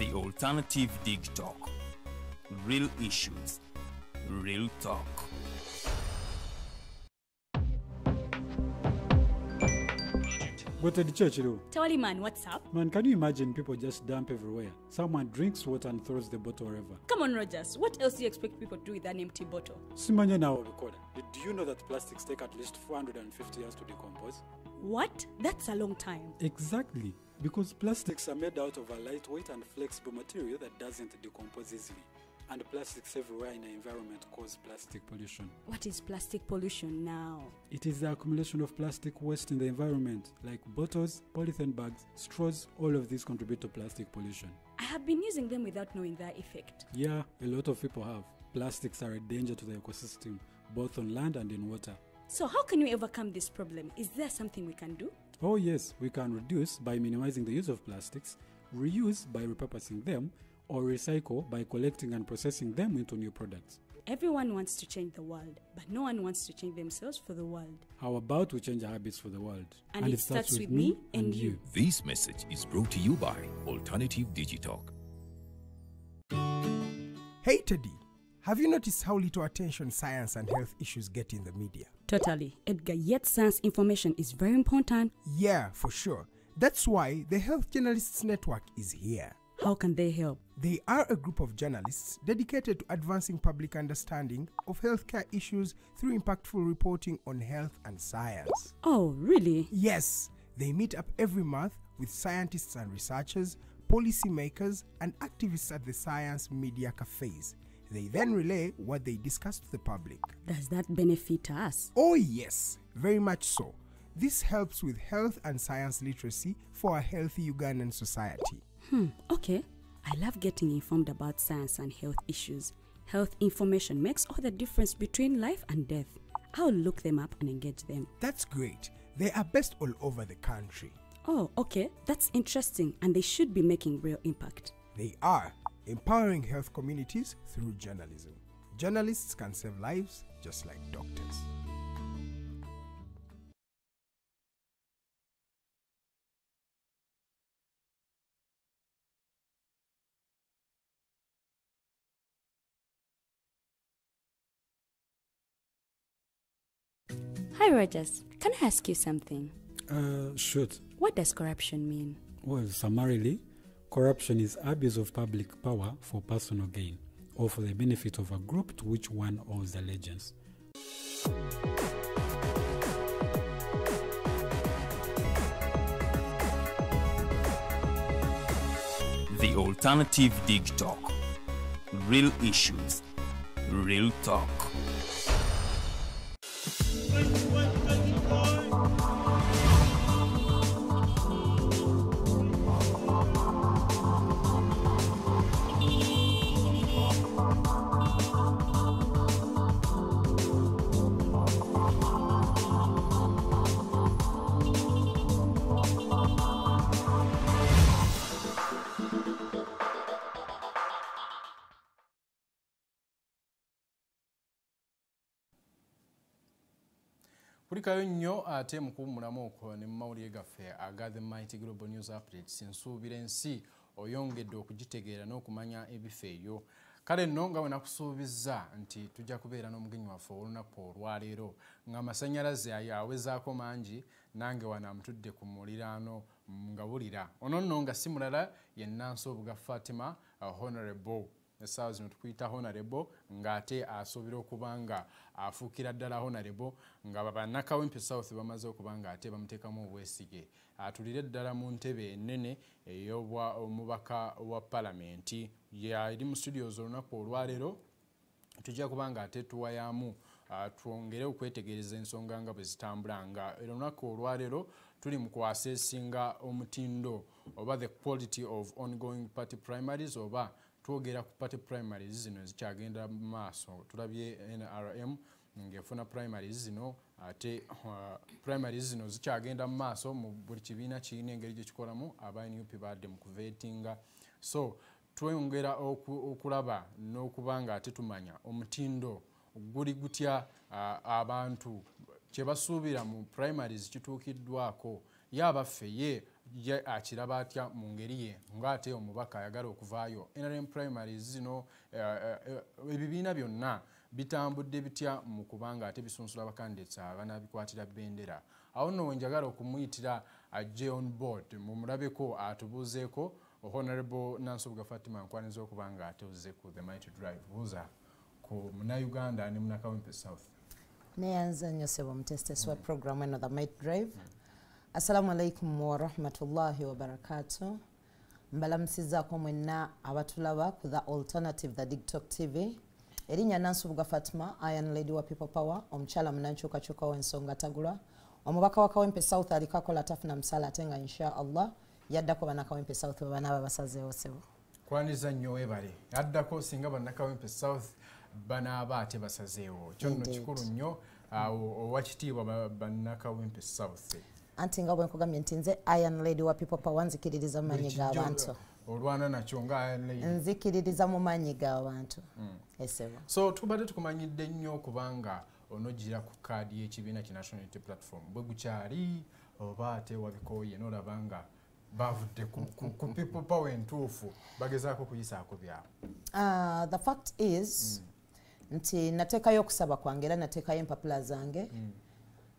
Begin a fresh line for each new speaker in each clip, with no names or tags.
The Alternative Dig Talk. Real issues, real talk.
Go to the church,
Tawali man, what's up?
Man, can you imagine people just dump everywhere? Someone drinks water and throws the bottle wherever.
Come on, Rogers. What else do you expect people to do with an empty bottle?
Simanya now, did you know that plastics take at least 450 years to decompose?
What? That's a long time.
Exactly. Because plastics are made out of a lightweight and flexible material that doesn't decompose easily. And plastics everywhere in the environment cause plastic pollution.
What is plastic pollution now?
It is the accumulation of plastic waste in the environment, like bottles, polythene bags, straws. All of these contribute to plastic pollution.
I have been using them without knowing their effect.
Yeah, a lot of people have. Plastics are a danger to the ecosystem, both on land and in water.
So how can we overcome this problem? Is there something we can do?
Oh yes, we can reduce by minimizing the use of plastics, reuse by repurposing them, or recycle by collecting and processing them into new products.
Everyone wants to change the world, but no one wants to change themselves for the world.
How about we change our habits for the world?
And it starts with me and you.
This message is brought to you by Alternative Digitalk.
Hey Teddy, have you noticed how little attention science and health issues get in the media?
Totally, Edgar, yet science information is very important.
Yeah, for sure. That's why the Health Journalists Network is here.
How can they help?
They are a group of journalists dedicated to advancing public understanding of healthcare issues through impactful reporting on health and science.
Oh, really?
Yes, they meet up every month with scientists and researchers, policymakers, and activists at the science media cafes. They then relay what they discuss to the public.
Does that benefit us?
Oh yes, very much so. This helps with health and science literacy for a healthy Ugandan society.
Okay. I love getting informed about science and health issues. Health information makes all the difference between life and death. I'll look them up and engage them.
That's great. They are based all over the country.
Oh, okay. That's interesting, and they should be making real impact.
They are empowering health communities through journalism. Journalists can save lives just like doctors.
Hi, Rogers. Can I ask you something?
Shoot.
What does corruption mean?
Well, summarily, corruption is abuse of public power for personal gain or for the benefit of a group to which one owes allegiance.
The Alternative Dig Talk. Real issues, real talk.
Kulikayo nnyo ate mukuwumulamu okwo ne mumawulire gaffe aga The Mighty Global News Updates. Nsuubira ensi oyongedde okugitegeera n'okumanya ebifo eyo. Kale nno nga bwe nakusuubizza nti tujja kubeera n'omugenyi waffe olunaku olwaleero ng'amasannyalaze awezaako mangi nange wano amutudde ku muliraano ngawulira. Ono nno nga si mulala ye Nansubuga Fatimah, Honorable. Essaawa zino tukuyita Honorable ng'ate asuubira okuba nga afuukira ddala Honorable nga banna Kawempe South bamaze okuba nga ate bamuteekamu obwesige. Atulire ddala mu ntebe ennene ey'omubaka wa Palamenti. Yali mu studios olunaku olwaleero tujja kuba nga ate tuwayamu twongere okwetegereza ensonga nga bwe zitambula nga olunaku olwaleero tuli mu kwaseesinga omutindo oba the quality of ongoing party primaries oba twogera ku party primaries zino ezikyagenda mu maaso. Tulabye NRM ng'efuna primaries zino ate primaries zino zikyagenda mu maaso mu buli kibiina kirina engeri gye kikolamu aba NUP badde mu kuveetinga. So twongera okulaba n'okuba nga ate tumanya omutindo guli gutya abantu kye basuubira mu primaries kituukiddwako ye abaffe ye ye akiraba atya mu ngeri ye ng'ate omubaka ayagala okuvaayo NRM primaries zino ebibiina byonna bitambudde bitya mu kubanga ate bisunsula abakandidates abanabikwatira bendera awo nno wenjagala okumuyitira ajje on board mumulabeko atubuuzeeko Honorable Nansubuga Fatimah nkwaniza okubanga ate ozze ku the mighty drive buuza ku Munnayuganda ne Kawempe South.
Nyanzi nnyo sebo mutesitesi wa program eno the mighty drive. Assalamu alaikum wa rahmatullahi wa barakatuh. Mbalamusizaako mwenna abatulaba ku the alternative the TikTok TV. Erinnya Nansubuga Fatimah, Iron Lady wa People Power, omukyala munankyukakyuka w'ensonga tagulwa. Omubaka wa Kawempe South aliko akola tafuna musala ate nga insha Allah yaddako Kawempe South bwe banaaba basazeewo sebo.
Kwaniza nnyo webale yaddako singa Kawempe South banaaba ate basazeewo kyo nno kikulu nnyo owakitiibwa Kawempe South. Anti
nga bwe nkugambye nti nze Iron Lady wa People Power nzikiririza mu maanyi g'abantu.
Olwana nakyo nga Iron Lady.
Nzikiririza mu maanyi g'abantu. Esebo.
So tubadde tukumanyidde nnyo kubanga onogira ku kaadi y'ekibiina ki National Unity Platform bwe gukyali oba ate wabikooye n'olabanga bavudde ku People Power entuufu bagezaako kuyisaako byabwe.
The fact is nti nateekayo okusaba kwange era nateekayo empapula zange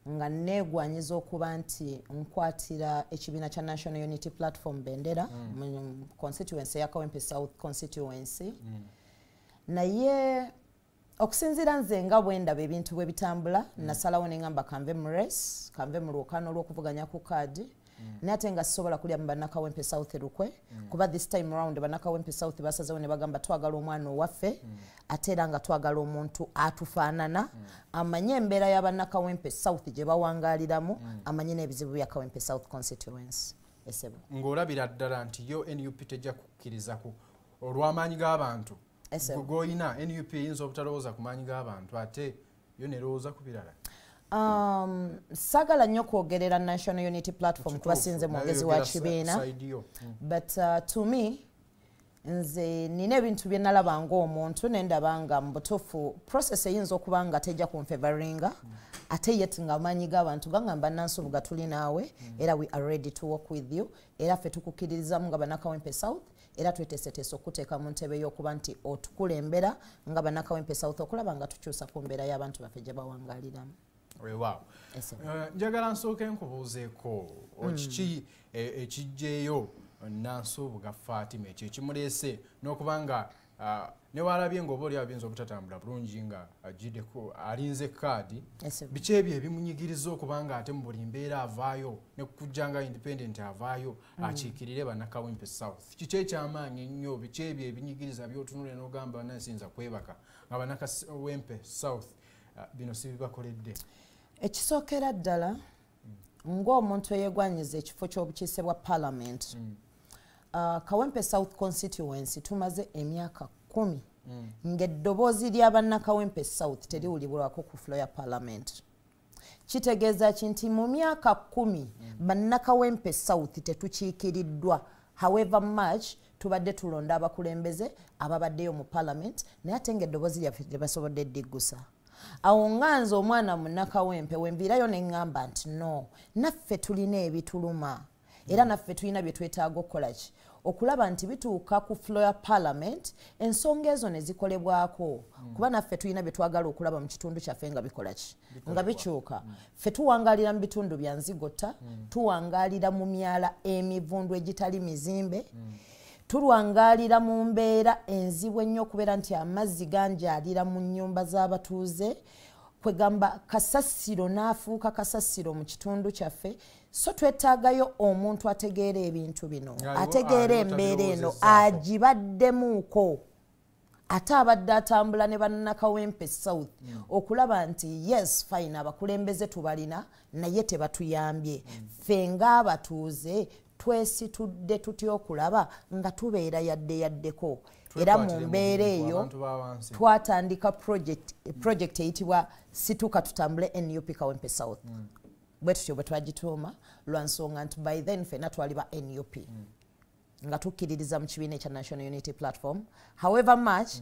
nga neegwanyiza okuba nti nkwatira ekibiina kya National Unity Platform bendera mu constituency ya Kawempe South constituency naye okusinziira nze nga bwe ndaba ebintu bwe bitambula nasalawo ne ngamba kanve mu race kanve mu lwokaano olw'okuvuganya ku kaadi naye ate nga sisobola kulya mu Kawempe South lukwe kuba this time around Kawempe South basazewo ne bagamba twagala omwana owaffe ate era nga twagala omuntu atufaanana amanye embeera ya Kawempe South gye bawangaaliramu amanye n'ebizibu bya Kawempe South constituency. Esebo
ng'olabira ddala nti yo NUP tejja kukkiriza ku olw'amaanyi g'abantu goyina NUP eyinza obutalowooza ku maanyi g'abantu ate yo nerowooza ku birala.
Sagala nnyo kwogerera National Unity Platform kuba sinze mwogezi wa kibiina but to me nze nina ebintu bye nalaba ng'omuntu nendaba nga mu butuufu process eyinza okuba nga tejja kunfavoringa ate yet nga amaanyi g'abantu gangamba Nansubuga tuli naawe era we are ready to work with you era ffe tukukkiririzamu nga Kawempe South era tweteeseteese okuteeka mu ntebe y'okuba nti otukulembera nga Kawempe South okulaba nga tukyusa ku mbeera y'abantu baffe gye bawangaaliramu.
Wow. Njagala nsooke nkubuuzeeko okiki ekijjeeyo Nansubuga Fatimah ekyo ekimuleese n'okubanga newalabye ng'oba oli abinza obutatambula bulungi nga agiddeko alinze kaadi biki ebyo ebimunyigiriza okubanga ate mu buli mbeera avaayo ne kujja nga independent avaayo akiikirire Kawempe South kiki ekyamaanyi ennyo biki ebyo ebinyigiriza by'otunula n'ogamba bannasinza kwebaka nga Kawempe South bino si bibakoledde.
Ekisookera ddala ng'omuntu eyegwanyiza ekifo ky'obukiise bwa Parliament Kawempe South constituency tumaze emyaka 10 ng'eddoboozi lya Kawempe South teriwulibwako ku floor ya Parliament. Kitegeeza nti mu myaka 10 Kawempe South tetukiikiriddwa however much tubadde tulonda abakulembeze ababaddeyo mu Parliament naye ate ng'eddoboozi lyaffe tebasobodde ddiggusa. Awo nganze omwana Kawempe wenviirayo ne ngamba nti no naffe tulina ebituluma era naffe tulina bye twetaaga okukola ki okulaba nti bituuka ku floor ya Parliament ensonga ezo ne zikolebwako kuba naffe tulina bye twagala okulaba mu kitundu kyaffe nga bikola ki nga bikyuka ffe tuwangaalira mu bitundu bya nzigota tuwangaalira mu myala emivundu egitali mizimbe tulwangaalira mu mbeera enzibu ennyo okubeera nti amazzi ganjaalira mu nnyumba z'abatuuze kwegamba kasasiro n'afuuka kasasiro mu kitundu kyaffe so twetaagayo omuntu ategeera ebintu bino ategeera embeera eno agibaddemuuko ate abadde atambula ne Kawempe South okulaba nti yes fine abakulembeze tubalina naye tebatuyambye ffe ng'abatuuze twesitudde tutya okulaba nga tubeera yaddeko era mu mbeera eyo twatandika project eyitibwa situka tutambule NUP Kawempe South bwe tutyo bwe twagituuma lwa nsonga nti by then ffenna twali ba NUP nga tukkiririza mu kibiina ekya National Unity Platform however much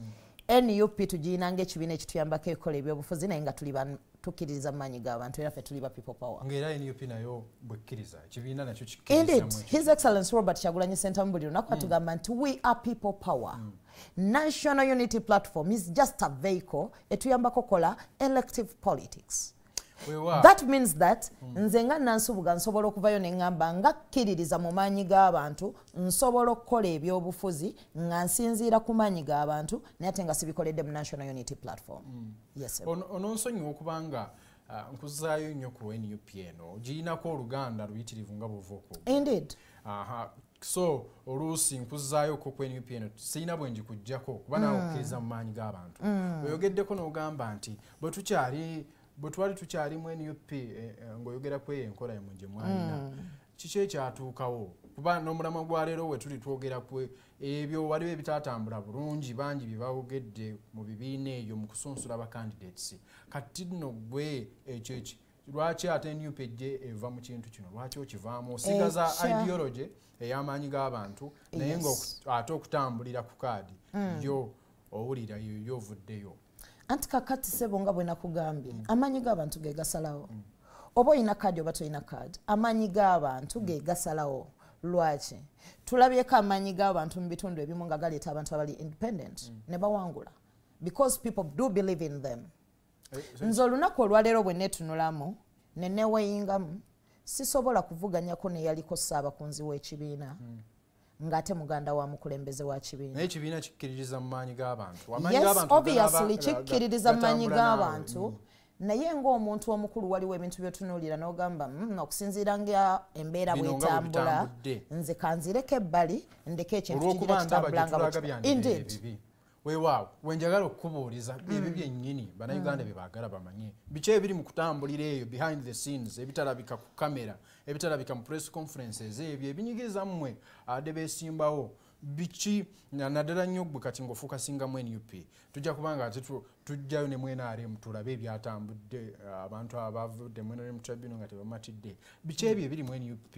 NUP tugirina ng'ekibiina ekituyambako ekola ebyobufuzi naye nga tukkiririza mu maanyi g'abantu era ffe tuli ba people power.
Ng'era NUP nayo bwekkiriza ekibiina nakyo
Indeed, His Excellency Robert Kyagulanyi Ssentamu buli lunaku atugamba nti we are people power. National Unity Platform is just a vehicle etuyambako kola elective politics. That means that nze nga Nansubuga nsobola okuvayo ne ngamba nga kkiririza mu maanyi g'abantu nsobola okukola ebyobufuzi nga nsinziira ku maanyi g'abantu naye ate nga sibikoledde mu National Unity Platform. Yes,
ononsonyiwa okubanga nkuzaayo nnyo ku NUP eno girinako oluganda luyitirivu nga bw'ova okuga.
Indeed.
So oluusi nkuzaayo ko ku NUP eno sirina bwe ngikuggyako kuba naawe okkiriza mu maanyi g'abantu. Oyogeddeko n'ogamba nti bwe twali tukyali mu NUP ng'oyogera ku eyo enkola yamwe gye mwalina kiki ekyatuukawo kuba n'omulamwa gwa leero we tuli twogera ku ebyo waliwo ebitaatambula bulungi bangi bye bawogedde mu bibiina eyo mu kusunsula ba candidates kati nno gwe ekyo lwaki ate NUP ejje eva mu kintu kino lwaki okivaamu osigaza ideology ey'amaanyi g'abantu naye ng'ate okutambulira ku kaadi yo owulira yo ovuddeyo.
Anti kakati ssebo nga bwe nakugambye amaanyi g'abantu ge gasalawo oba oyina kaadi oba toyina kaadi amaanyi g'abantu ge gasalawo. Lwaki tulabyeko amaanyi g'abantu mu bitundu ebimu nga galeeta abantu abali independent ne bawangula because people do believe in them. Nze olunaku olwaleero bwe neetunulamu ne neeweyingamu sisobola kuvuganyako neyaliko ssaabakunzi w'ekibiina ng'ate muganda wa mukulembeze wa kibiina.
Naye ekibiina kikkiririza mu maanyi g'abantu.
Yes, obviously kikkiririza mu maanyi g'abantu naye ng'omuntu omukulu waliwo ebintu by'otunuulira n'ogamba okusinziira nga embeera bw'etambula nze kanzireko ebbali ndeke ekintu kigira kitambulanga bwe. Indeed.
Weewaawo wenjagala okukubuuliza ebyo byennyini bannayuganda bye baagala bamanye biki ebiri mu kutambulira eyo behind the scenes ebitalabika ku kamera ebitalabika mu press conferences ebyo ebinyigiriza mmwe ade beesimbawo biki naddala nnyo gwe kati ng'ofuuka singamu NUP tujja kubanga ate tujjayo ne NRM tulabe ebyatambudde abantu abavudde mu NRM tribunal nga tebamatidde biki ebyo ebiri mu NUP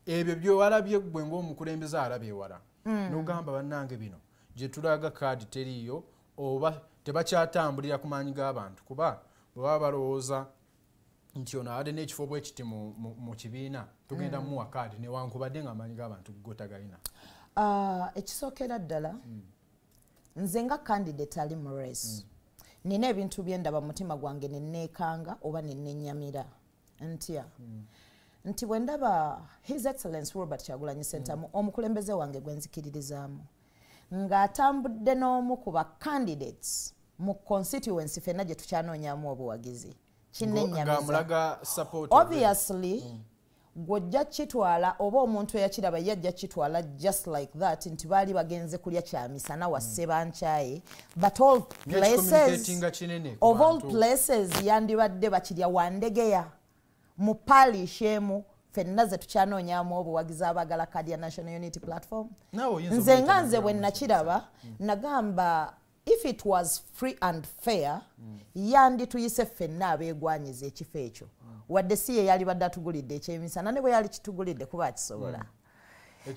ebyo byewalabye gwe ng'omukulembeze alaba ewala n'ogamba bannange bino gye tulaga kaadi teriiyo oba tebakyatambulira ku maanyi g'abantu kuba bwe baba balowooza nti ono abadde n'ekifo bwe kiti mu kibiina tugenda muwa kaadi newankubadde nga amaanyi g'abantu gotagalina.
Ekisookera ddala nze nga candidate ali mu race nina ebintu byendaba mu mutima gwange ne neekanga oba ne nennyamira ntya nti bwe ndaba His Excellency Robert Kyagulanyi Ssentamu omukulembeze wange gwe nzikiririzaamu ng'atambudde n'omu ku ba candidates mu constituency fenna gye tukyanoonyaamu obuwagizi kinennyamiza. Obviously gw'ojja kitwala oba omuntu eyakiraba yajja kitwala just like that nti baali bagenze kulya kyamisana wa Ssebankyaye but all places yandibadde bakirya wandegeya mu palish emu fenna ze tukyanoonyaamu obuwagizi abaagala kaadi ya National Unity Platform. Nze nga nze bwe nakiraba nagamba if it was free and fair yandituyise ffenna abeegwanyiza ekifo ekyo wadde si ye yali badde atugulidde ekyemisana ne bwe yali kitugulidde kuba akisobola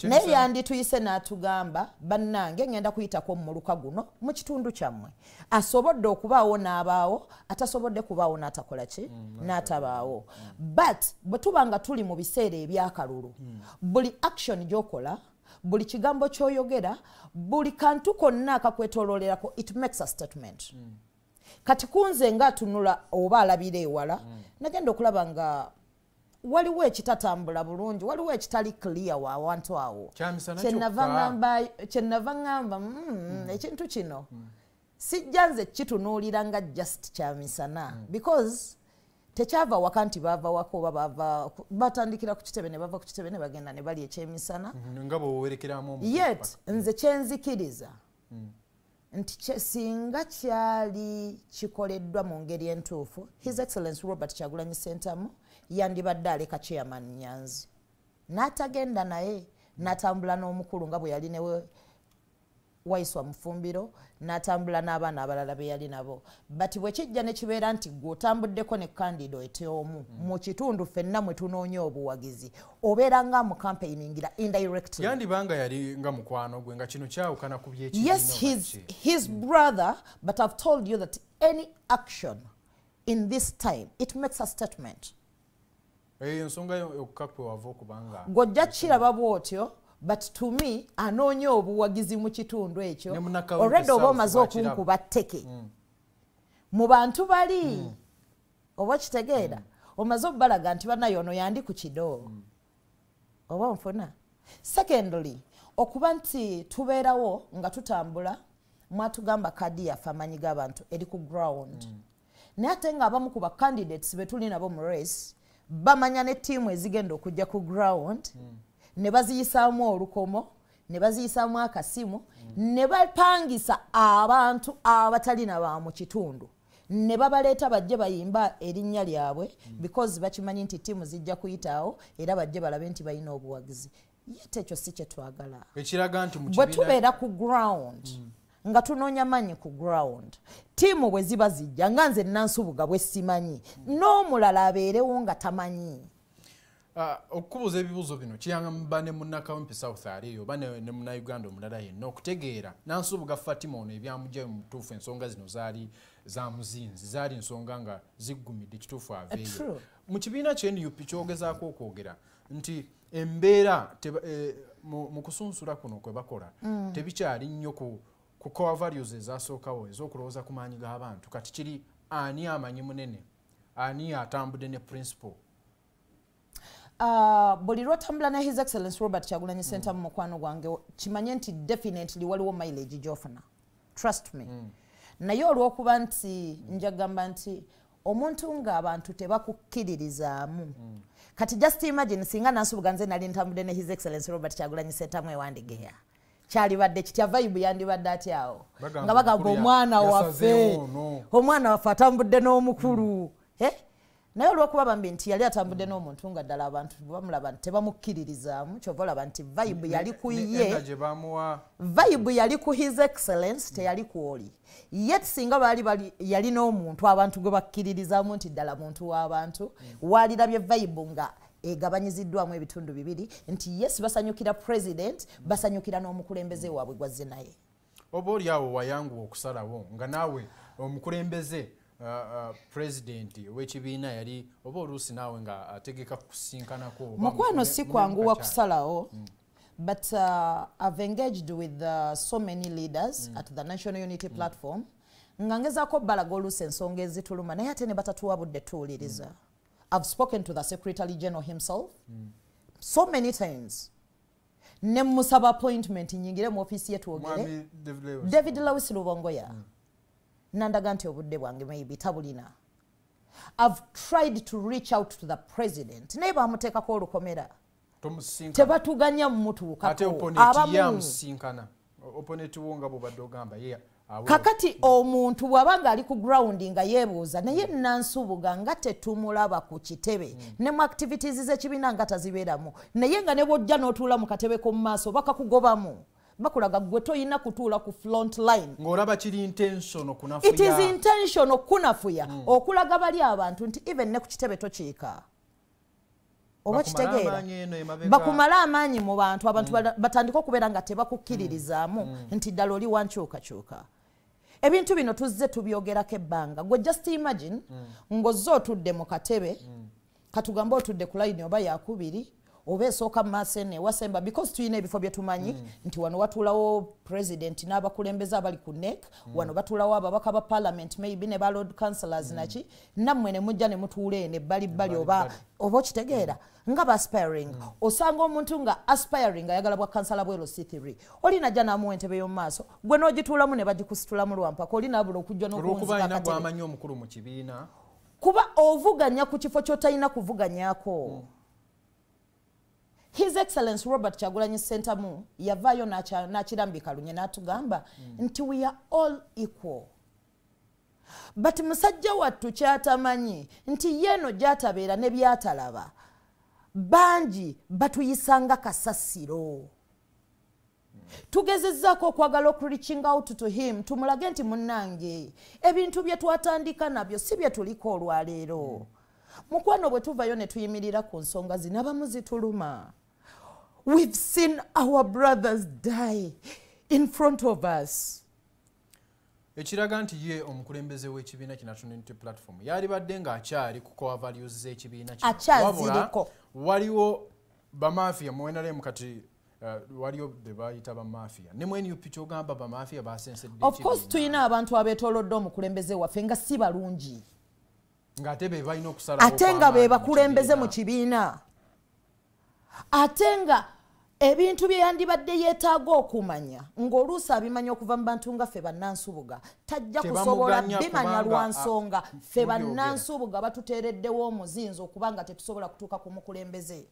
naye yandituyise n'atugamba bannange ngenda kuyitako mu muluka guno mu kitundu kyammwe asobodde okubaawo n'abaawo atasobodde kubaawo n'atakola ki n'atabaawo but bwe tuba nga tuli mu biseera ebyakalulu buli action gy'okola buli kigambo ky'oyogera buli kantu konna akakwetooloolerako it makes a statement. Kati kunze nga tunula oba alabira ewala nagenda okulaba nga waliwo ekitatambula bulungi waliwo ekitali clear wa awantu awo kyenava ngamba ekintu kino sijja nze kitunuulira nga just kyamisana because tekyava waka nti baava wako oba batandikira ku kitebe ne bava ku kitebe ne bagenda ne bali ekyemisana yet nze kyenzikiriza nti singa kyali kikoleddwa mu ngeri entuufu His Excellency Robert Kyagulanyi Ssentamu yandibadde aleka chairman Nyanzi n'atagenda naye n'atambula n'omukulu nga bwe yali newe wayiswa mufumbiro n'atambula n'abaana abalala be yali nabo but bwe kijja ne kibeera nti gw'otambuddeko ne candidate omu mu kitundu ffenna mwe tunoonya obuwagizi obeera nga mu campaigningira indirectly
yandibanga yali nga mukwano gwe nga kino kyawukana ku byekibiina
yes his brother but I've told you that any action in this time it makes a statement
ensonga yokukakwe wava okubanga
gojja kiraba bwotyo but to me anoonya obuwagizi mu kitundu ekyo already oba omaze okunkuba tteke mu bantu bali oba kitegeera omaze okubalaga nti banayo ono yandi ku kidoo oba nfuna secondly okuba nti tubeerawo nga tutambula mwatugamba kadi yaffe amanyi g'abantu eri ku ground naye ate nga abamu ku bacandidates be tuli nabo mu race bamanya ne ttiimu ezigenda okujja ku ground ne baziyisaamu olukomo ne baziyisaamu akasimu ne bapangisa abantu abatali na ba mu kitundu ne babaleeta bajje bayimba erinnya lyabwe because bakimanyi nti ttiimu zijja kuyitaawo era bajje balabe nti balina obuwagizi yete ekyo si kye twagala
ekiraga nti
bwe tubeera ku ground nga tunoonya manyi ku ground ttiimu bwe ziba zijja nga nze Nansubuga bwe simanyi n'omulala abeerewo nga tamanyi
okubuuza ebibuuzo bino kiyamba ne munnakawempe South aliyo oba ne munnauganda omulala yenna okutegeera Nansubuga Fatimah ono ebyamugyayo mu butuufu ensonga zino zaali za muzinzi zaali ensonga nga ziggumidde ekituufu aveeyo mu kibiina kye NUP kyogezaako okwogera nti embeera mu kusunsula kuno kwe bakola tebikyali nnyo ku core values ezasookawo ez'okulowooza ku maanyi g'abantu kati kiri ani amanyi munene ani atambudde ne principle
buli lwotambula ne his excellence Robert Kyagulanyi Ssentamu mu mukwano gwange kimanye nti definitely waliwo mileage gy'ofuna trust me naye olw'okuba nti njagamba nti omuntu ng'abantu tebakukkiririzaamu kati just imagine singa Nansubuga nze nali ntambudde ne his excellence Robert Kyagulanyi Ssentamu ewandigeya kyalibadde kitya vibe yandibadde atyawo nga bagamba omwana waffe atambudde n'omukulu naye olw'okuba bambi nti yali atambudde n'omuntu nga ddala abantu bamulaba nti tebamukkiririzaamu kyova olaba nti vibe yali ku ye vibe yali ku his excellence teyali ku oli yet singa baali yali n'omuntu abantu gwe bakkiririzaamu nti ddala muntu w'abantu waalirabye vibe nga egabanyiziddwamu ebitundu bibiri nti yes basanyukira president basanyukira n'omukulembeze waabwe gwazze naye
oba oli awo wayanguwa okusalawo nga naawe omukulembeze president w'ekibiina yali oba oluusi naawe nga ategeka kusinkanako
mukwano si kwanguwa kusalawo but I've engaged with so many leaders at the National Unity Platform nga ngezaako balaga oluusi ensonga ezituluma naye ate ne batatuwabudde tuwuliriza I've spoken to the Secretary General himself so many times ne musaba appointment nyingire mu office yetu ogere David Lewis Lubongoya nandaga nti obudde bwange maybe tabulina I've tried to reach out to the president naye bamuteekako olukomera tebatuganya mumutuukako kakati omuntu bw'abanga ali ku ground nga yeebuuza naye Nansubuga nga tetumulaba ku kitebe ne mu activities z'ekibiina nga tazibeeramu naye nga ne bw'ojja n'otuula mu katebe k'omu maaso bakakugobamu bakulaga gwe toyina kutuula ku front line
ng'olaba kiri intention okunafuya
it is intention okunafuya okulaga bali abantu nti even ne ku kitebe tokiika oba kitegeera bakumala amaanyi mu bantu batandika okubeera nga tebakukkiririzaamu nti ddala oli wankyukakyuka ebintu bino tuzze tubyogerako ebbanga gwe just imagine ng'ozze otudde mu katebe katugambe otudde ku layini oba yakubiri oba esooka mu maaso eno ewasemba because tulina ebifo bye tumanyi nti wano watuulawo president n'abakulembeze abali ku NEC wano batuulawo ababaka ba parliament maybe ne ba lord councillors naki nammwe ne mujja ne mutuula eno ebbalibbali oba okitegeera nga ba aspiring osanga omuntu nga aspiring ayagala bwa kansala bwero C3 oli najja n'amuwa entebe y'omu maaso gwe n'ogituulamu ne bagikusitulamu lwampaka oli n'abula okujja
n'okuwunzika omukulu mu kibiina
kuba ovuganya ku kifo ky'otalina kuvuganyaako His Excellence Robert Kyagulanyi Ssentamu yavaayo n'akirambika lunye n'atugamba nti we are all equal but musajja wattu kyatamanyi nti yeeno gyatabeera ne byatalaba bangi batuyisanga kasasiro tugezezzaako okwagala okureaching out to him tumulage nti munnange ebintu bye twatandika nabyo si bye tuliko olwaleero mukwano bwe tuvayo ne tuyimirira ku nsonga zino abamu zituluma. We've seen our brothers die in front of us.
Ekiraga nti ye omukulembeze w'ekibiina kino Unity Platform yali badde ng'akyali ku core values z'ekibiina kino.
Akyaziriko.
Waliwo bamafia mwenalemu kati waliyo be bayita bamafia. Ne mwenu picho gamba bamafia basensedde.
Of course tuyina abantu abeetolodde omukulembeze waffe nga si balungi.
Ng'ate be balina okusalawo.
Ate nga be bakulembeze mu kibiina. Ate nga ebintu bye yandibadde yeetaaga okumanya ng'oluusi abimanya okuva mu bantu nga ffe bannansubuga tajja kusobola bimanya lwa nsonga ffe bannansubuga batuteereddewo omuzinzi okuba nga tetusobola kutuuka ku mukulembeze.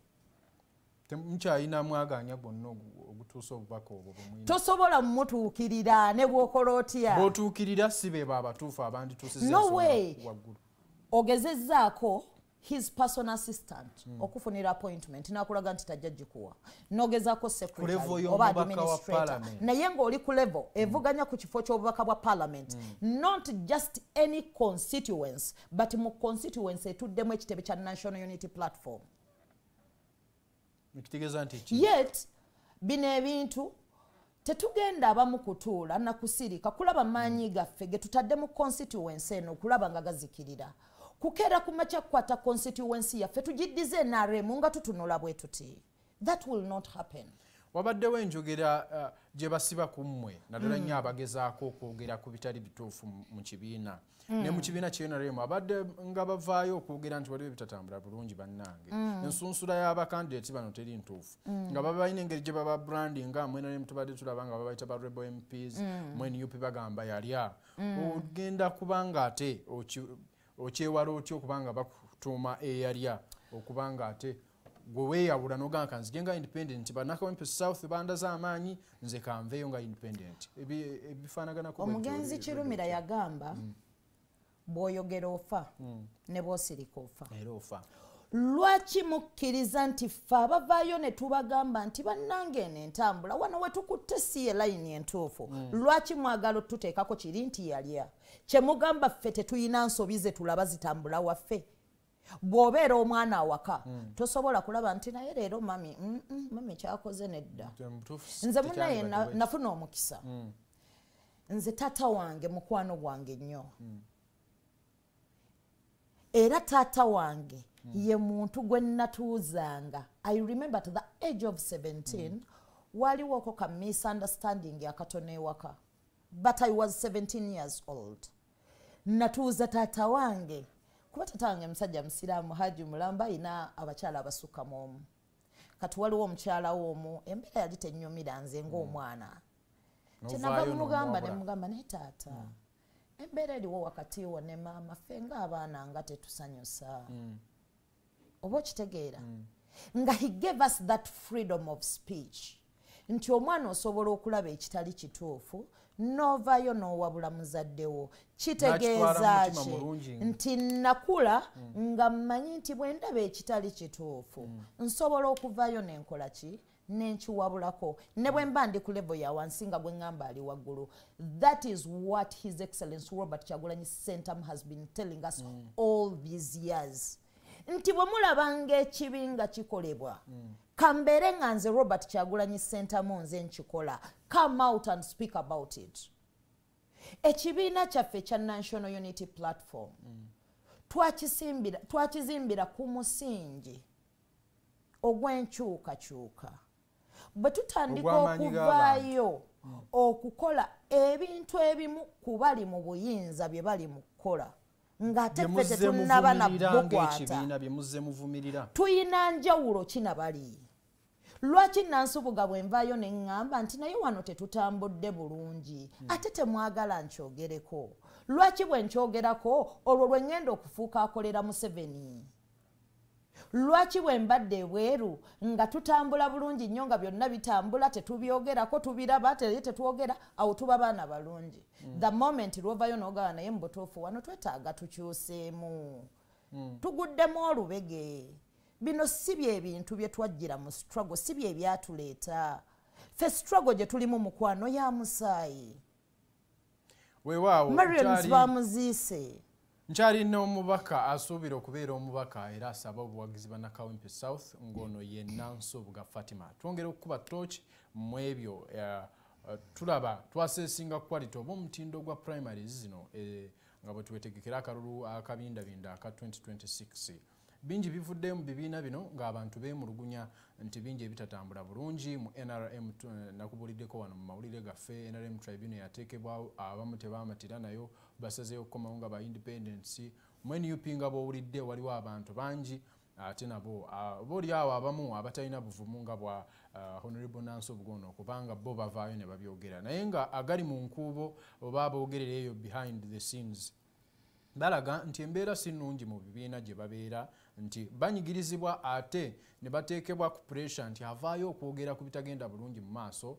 Mukyayina mwaganya gwonna ogutuusa obubaka obwo bumwina.
Tosobola mumutuukirira ne bw'okola otya.
Bw'otuukirira si be babatuufu abandituusizza
no way
waggulu.
Ogezezzaako his personal assistant okufunira appointment nakulaga nti tajja gikuwa nogezaako secretary oba administrator naye ng'oli ku level evuganya ku kifo ky'obubaka bwa parliament not just any constituency but mu constituency etuddemu ekitebe kya National Unity Platform. Yet bino ebintu tetugenda abamu kutuula na kusirika kulaba maanyi gaffe ge tutadde mu constituency eno okulaba nga gazikirira kukeera ku makya kukwata constituency yaffe tugiddize NRM nga tutunula bwe tuti. That will not happen.
Wabaddewo enjogera gye basiba ku mmwe naddala nnyo abagezaako okwogera ku bitali bituufu mu kibiina. Ne mu kibiina ky'NRM abadde nga bavaayo okwogera nti waliwo ebitatambula bulungi bannange. Ensunsula y'abakandidate bano teri ntuufu. Nga baba balina engeri gye baba branding nga mu NRM tubadde tulaba nga babayita ba rebel MPs mu NUP bagamba yalya. Ogenda kubanga ate okyewala otya okubanga bakutuuma eyalya okubanga ate gwe weeyawula n'ogamba nzije nga independent bannakawempe South bandaza amaanyi nze kanveeyo nga independent ebifaanaganako.
Omugenzi Kirumira yagamba bw'oyogera ofa ne bw'osirika ofa.
Era ofa.
Lwaki mukkiriza nti ffe abavaayo ne tubagamba nti bannange eno entambula wano we tukutte si ye layini entuufu lwaki mwagala otuteekako kiri nti yalya kye mugamba ffe tetuyina nsobi ze tulaba zitambula waffe. Bw'obeera omwana awaka tosobola kulaba nti naye leero mami kyakoze nedda. Nze munaye nafuna omukisa nze taata wange mukwano gwange nnyo era taata wange ye muntu gwe natuuzanga. I remember at the age of 17 waliwo ko ka misunderstanding akatono ewaka but I was 17 years old. Natuuza taata wange kuba taata wange musajja musiraamu Haji mulamba ina abakyala abasukka mu omu. Kati waliwo omukyala w'omu embeera yali tennyumira nze ng'omwana. Kyenava mugamba ne mugamba naye taata embeera eriwo wakati wo ne maama ffe ng'abaana nga tetusanyusa. Oba okitegeera nga he gave us that freedom of speech nti omwana osobola okulaba ekitali kituufu n'ovaayo n'owabula muzaddewo. Kitegeeza ki nti nakula nga mmanyi nti bwe ndaba ekitali kituufu nsobola okuvaayo n'enkola ki n'enkiwabulako ne bwe mba ndi ku level ya wansi nga gwe ngamba ali waggulu. That is what His Excellency Robert Kyagulanyi Ssentamu has been telling us all these years. Nti bwe mulabanga ekibi nga kikolebwa kambeere nga nze Robert Kyagulanyi Ssentamu nze nkikola come out and speak about it. Ekibiina kyaffe kya National Unity Platform twakizimbira ku musingi ogw'enkyukakyuka. Bwe tutandika okuvaayo okukola ebintu ebimu ku bali mu buyinza bye bali mu kukola ng'ate ffe tetunnaba nabukwata tuyina njawulo kina bali. Lwaki Nansubuga bwe nvaayo ne ŋŋamba nti naye wano tetutambudde bulungi ate temwagala nkyogereko. Lwaki bwe nkyogerako olwo lwe ŋŋenda okufuuka akolera Museveni. Lwaki bwe mbadde ebweru nga tutambula bulungi nnyo nga byonna bitambula tetubyogerako tubiraba ate tetwogera awo tuba baana balungi. The moment lwovayo n'ogaba naye mu butuufu wano twetaaga tukyuseemu. Tuguddemu olubege. Bino si bye bintu bye twajjira mu struggle si bye byatuleeta. fe struggle gye tulimu mukwano ya musaayi
weewaawo
Marians bamuziise
nkyalina omubaka asuubira okubeera omubaka era asaba obuwagizi ba Kawempe South ng'ono ye Nansubuga Fatimah. Twongera okukuba torch mu ebyo tulaba twaseesinga quality oba omutindo gwa primaries zino nga bwe twetegekera akalulu akabindabinda aka 2026. Bingi bivudde mu bibiina bino ng'abantu beemulugunya nti bingi ebitatambula bulungi mu NRM. Nakubuliddeko wano mu mawulire gaffe NRM tribunal yateekebwawo, abamu tebaamatira nayo basazeewo okukomawo nga ba independence. Mu NUP nga bw'owulidde waliwo abantu bangi ate nabo booli awo abamu abatalina buvumu nga bwa Honorable Nansubuga ono kubanga bo bavaayo ne babyogera naye nga agali mu nkuubo oba aboogerera eyo behind the scenes balaga nti embeera si nnungi mu bibiina gye babeera, nti banyigirizibwa ate ne bateekebwa ku pressure nti avaayo okwogera ku bitagenda bulungi mu maaso,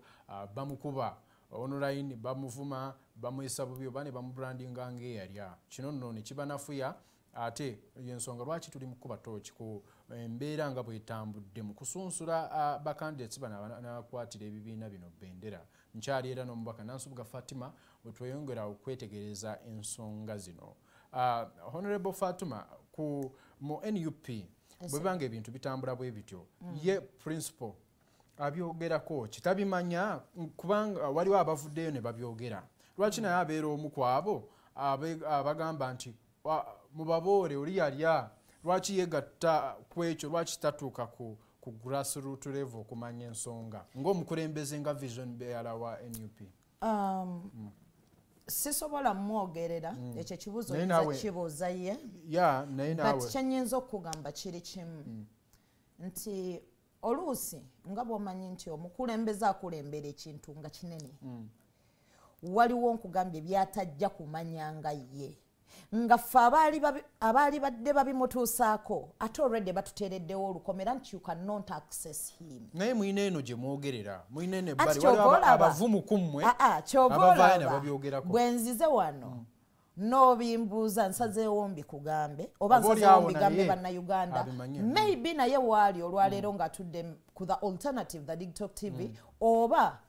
bamukuba online, bamuvuma, bamuyisa bubi oba ne bamubrandinga ng'eyalya. Kino nno ne kibanafuya ate y'ensonga lwaki tuli mu kuba tooki ku embeera nga bw'etambudde mu kusunsula bakandidates bano n'abakwatira ebibiina bino bendera. Nkyali era n'omubaka Nansubuga Fatimah bwe tweyongera okwetegereza ensonga zino. Honorable Fatimah mu NUP bwe banga ebintu bitambula bwe bityo ye principal abyogerako kitabimanya kubanga waliwo abavuddeyo ne babyogera. Lwaki naye abeera omu ku abo abagamba nti mubaboole oli yalya, lwaki yegatta ku ekyo, lwaki tatuuka ku grassroot level okumanya ensonga ng'omukulembeze nga vision bearer wa NUP?
Sisobola mwogerera ekyo ekibuuzo kibuuza ye but kyenyinza okugamba kiri kimu nti oluusi nga bw'omanyi nti omukulembeze akulembera ekintu nga kinene waliwo nkugambye byatajja kumanya nga ye nga ffe abaali badde babimutuusaako ate already batuteereddewo olukomera nti you cannot access him.
Naye mwine eno gye mwogerera mwine eno ebbali waliwo abavumu ku mmwe abavaayo ne babyogerako.
Bwe nzize wano n'obimbuuza nsazeewo mbikugambe oba nsazeewo mbigambe bannayuganda maybe naye waali olwaleero ng'atudde ku the alternative the digital TV oba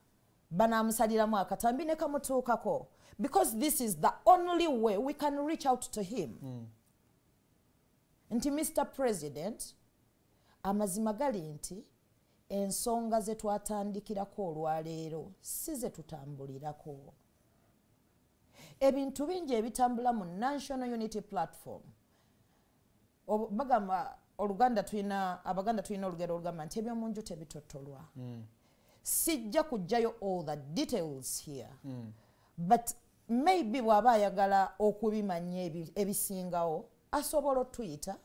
banaamusaliramu akatambi ne kamutuukako. Because this is the only way we can reach out to him. Nti Mr. President, amazima gali nti ensonga ze twatandikirako olwaleero si ze tutambulirako. Ebintu bingi ebitambula mu National Unity Platform. Bagamba Abaganda tulina olugero olugamba nti ebyomunju tebitottolwa. Sijja kujjayo all the details here. But maybe bw'aba ayagala okubimanya ebisingawo asobola otuyita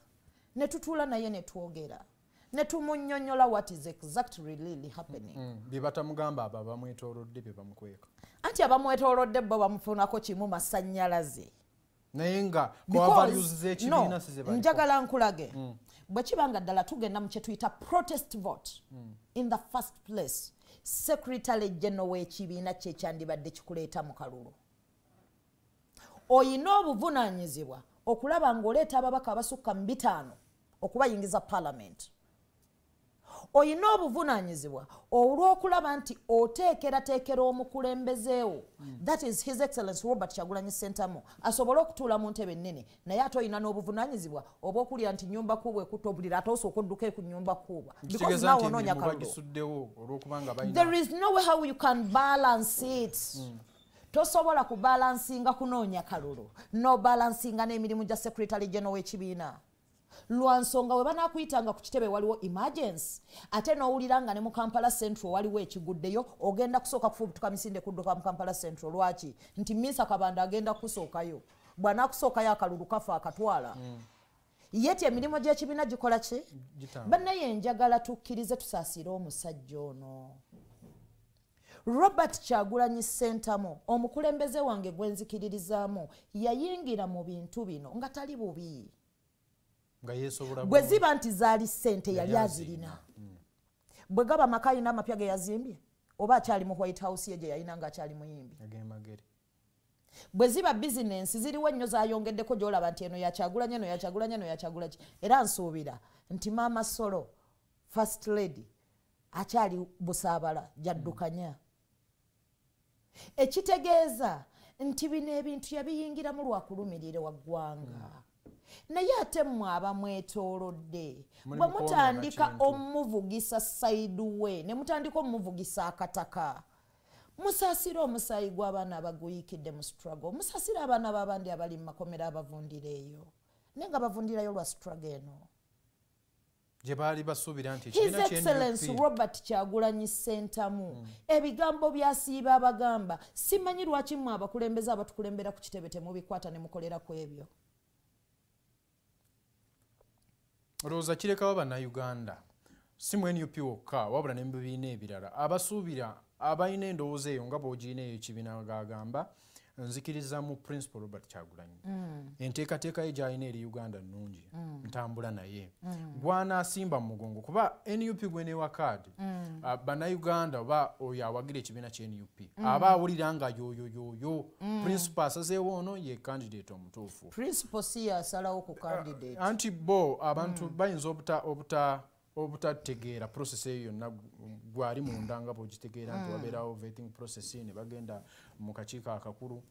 ne tutuula naye ne twogera ne tumunnyonnyola what is exactly really happening.
Bye batamugamba abo abamwetoolodde bye bamukweka
anti abamwetoolodde bo bamufunako kimu masannyalaze
naye nga values z'ekibiina size bali
njagala nkulage bwe kibanga ddala tugenda mu kye tuyita protest vote in the first place Secretary General w'ekibiina kye kyandibadde kikuleeta mu kalulu. Oyina obuvunaanyizibwa okulaba ng'oleeta ababaka abasukka mu 5 okubayingiza Parliament. Oyina obuvunaanyizibwa olw'okulaba nti oteekerateekera omukulembezeewo that is His Excellency Robert Kyagulanyi Ssentamu asobole okutuula mu ntebe ennene naye ate oyina n'obuvunaanyizibwa oba okulira nti nnyumba kuubwa ekutobulira ate osooka odduke ku nnyumba kuubwa because naawe onoonya kalulu. There is no way how you can balance it. Tosobola kubalansinga kunoonya kalulu no balansinga n'emirimu gya Secretary General w'ekibiina. Lwansonga we banaakuyitanga ku kitebe waliwo emergency ate n'owulira nga ne mu Kampala Central waliwo ekiguddeyo ogenda kusooka kufubutuka misinde kudduka mu Kampala Central. Lwaki? Nti Misa Kabanda agenda kusookayo bw'anaakusookayo akalulu kafa akatwala. Yeti emirimu gy'ekibiina gikola ki? Bannaye njagala tukkirize tusaasire omusajja ono. Robert Kyagulanyi Ssentamu omukulembeze wange gwe nzikiririzaamu yayingira mu bintu bino nga tali bubi. Bwe ziba nti zaali ssente yali azirina. Bwe gaba amaka yina amapya ge yazimbye oba akyali mu White House ye gye yalina ng'akyali muyimbi. Bwe ziba bizinensi ziriwo ennyo zayongeddeko gy'olaba nti eno yakyagulanyi eno yakyagulanyi eno yakyagulanyi era nsuubira nti Maama Solo First Lady akyali busaabala jaddukanya ekitegeeza nti bino ebintu yabiyingiramu lwakulumirire wa ggwanga naye ate mmwe abamwetoolodde bwe mutandika omuvugisa saiduwe ne mutandika omuvugisa akataka musaasire omusaayi gw'abaana abaguyikidde mu struggle musaasire abaana b'abandi abali mu makomera abavundira eyo naye nga bavundirayo lwa struggle eno
gye baali basuubira nti
His Excellency Robert Kyagulanyi Ssentamu ebigambo byasiiba abagamba simanyi lwaki mmwe abakulembeze abatukulembera ku kitebe temubikwata ne mukolera ku ebyo
olowooza kirekawo bannayuganda si mu NUP wokka wabula ne mu bibiina ebirala abasuubira abalina endowooza eyo nga bw'ogirina eyo ekibiina gagamba nzikiriza mu Principal Robert Kyagulanyi enteekateeka ye gy'alina eri Uganda nnungi ntambula naye gw'anaasimba mu mugongo kuba NUP gweneewa kaadi bannayuganda oba oyo awagira ekibiina kya NUP aba awulira nga yoyoyoyo Principal asazeewo ono ye candidate omutuufu
Principal si yasalawo ku candidate
anti bo abantu bayinza obutategeera process eyo yonna gwali munda nga bw'ogitegeera nti wabeerawo vetting process ne bagenda mu kakiiko akakulu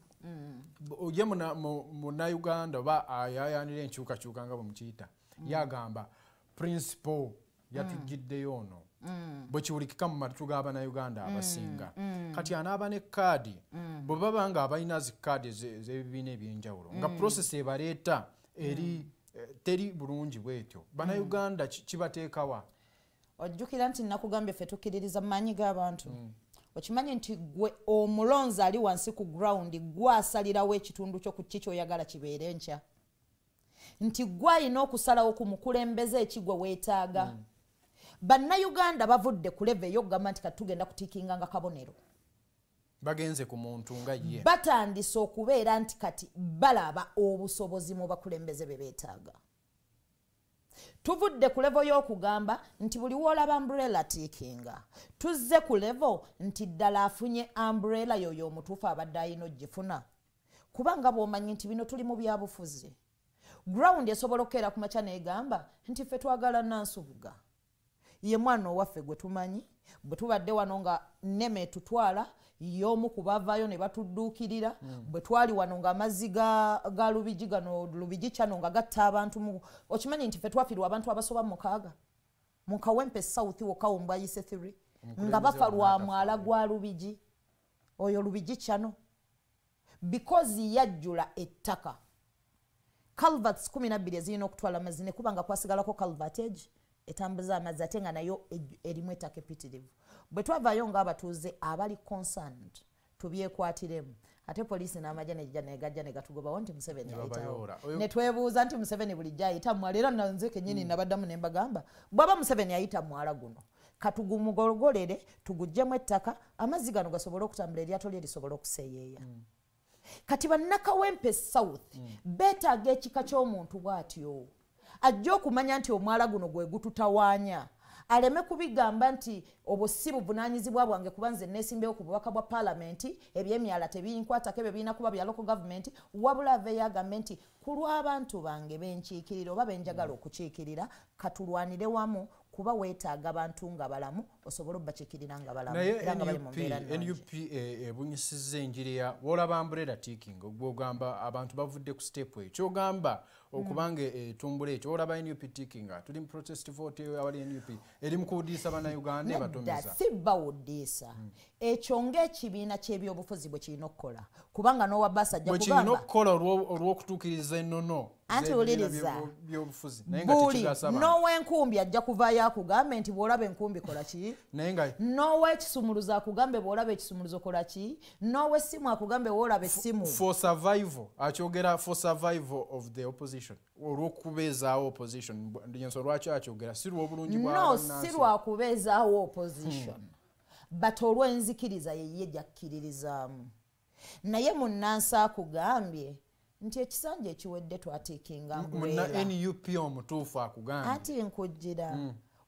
ojje munnayuganda oba ayayanira enkyukakyuka nga bwe mukiyita yagamba Principal yatugiddeyo ono bwe kiwulikika mu matu g'abannayuganda abasinga kati anaaba ne kaadi bwe baba nga abalina zi kaadi ez'ebibiina ebyenjawulo nga process ebaleeta eri teri bulungi bwetyo bannayuganda kibateekawa
ojjukira nti nakugambye ffe tukkiririza mu maanyi g'abantu okimanyi nti gwe omulonzi ali wansi ku ground gwasalirawo ekitundu kyo ku kikyoyagala kibeere enkya nti gwalina okusalawo ku mukulembeze ekigwe weetaaga bannayuganda bavudde ku leve ey'okugamba nti kati tugenda kutiikinga nga kabonero
bagenze ku muntu nga ye
batandise okubeera nti kati balaba obusobozi mu bakulembeze be beetaaga tuvudde ku levo y'okugamba nti buli woolaba umbrella tiikinga tuzze ku levo nti ddala afunye umbrella yoyo omutuufu abadde alina ogifuna kubanga bw'omanyi nti bino tuli mu byabufuzi ground esobola okukeera ku makya neegamba nti ffe twagala Nansubuga ye mwana owaffe gwe tumanyi bwe tubadde wano nga nneme etutwala y'omu ku bavaayo ne batudduukirira bwe twali wano ng'amazzi ga lubigi gano lubigi kyano nga gatta abantu okimanyi nti ffe twafiirwa abantu abasoba mukaaga mu Kawempe South wokka Ombayise 3 nga bafa lwa mwala gwa lubigi oyo lubigi kyano because yajjula ettaka culverts 12 ezirina okutwala amazzi ne kubanga kwasigalako culvert egi etambuza amazzi ate nga nayo erimu ettaka epitirivu bwe twavaayo ng'abatuuze abali concerned tubyekwatiremu ate poliisi n'amagye nejja negajja ne gatugobawo nti Museveni ayitawo ne twebuuza nti Museveni bulijjo ayita mwala era nanze kennyini nabaddamu ne mbagamba bw'aba Museveni ayita mwala guno katugumugologolere tuguggyemu ettaka amazzi gano gasobole okutambula eryato lye lisobole okuseeyeeya kati bannakawempe South beetaaga ekika ky'omuntu bw'atyo ajja okumanya nti omwala guno gwe gututawaanya aleme kubigamba nti obwo si buvunaanyizibwa bwange kuba nze neesimbewo ku bubaka bwa paalamenti ebyemyala tebinkwatako ebyo birina kuba bya local government wabula aveeyo agambe nti ku lw'abantu bange benkiikirira oba benjagala okukiikirira katulwanire wamu kuba weetaaga abantu nga balamu osobola obbakiikirira nga balamu era nga bali mu mbeera nnungi.
NUP ebunyisizza enjiri ya wolaba umbrella tiiking ogwogamba abantu bavudde ku step eyo kyogamba okubanga etumbula ekyo olaba NUP tiiking tuli mu protest vote awali NUP eri mu kuwuddisa bannayuganda ebatomeza
si bawuddisa ekyo ng'ekibiina ky'ebyobufuzi bwe kirina okukola kubanga n'owa baasa ajja kugamba
bwe kirina okukola olw'okutuukiriza ennono
anti wuliriza
byobufuzi naye nga tekigasa abantu
n'ow'enkumbi ajja kuvaayo akugambe nti bw'olaba enkumbi kola ki
naye nga
n'ow'ekisumuluzo akugambe bw'olaba ekisumuluzo kola ki n'ow'essimu akugambe bw'olaba essimu
for survival akyogera for survival of the opposition olw'okubeezaawo opposition yenso lwaki akyogera si lw'obulungi
no si lwakubeezaawo opposition but olw'enzikiriza yeye gyakkiririzaamu naye munnansi akugambye nti ekisanja ekiwedde twatiikinga
muna NUP omutuufu akugambye
ati nkujjira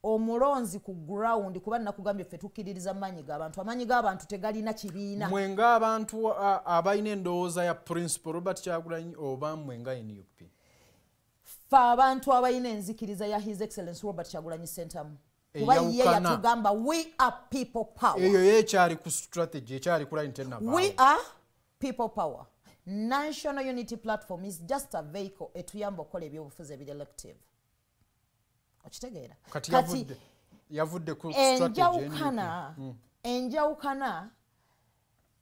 omulonzi ku ground kuba nakugambye ffe tukkiririza amaanyi g'abantu amaanyi g'abantu tegalina kibiina
mwe ng'abantu abalina endowooza ya Principal Robert Kyagulanyi oba mwe nga NUP
ffe abantu abalina enzikiriza ya His Excellency Robert Kyagulanyi Ssentamu kuba ye yatugamba we are people power.
Eyo yekyali ku strategy ekyali ku internal power.
We are people power. National Unity Platform is just a vehicle etuyamba okukola ebyobufuzi ebirelective. Okitegeera?
Kati yavudde ku strategy
enjawukana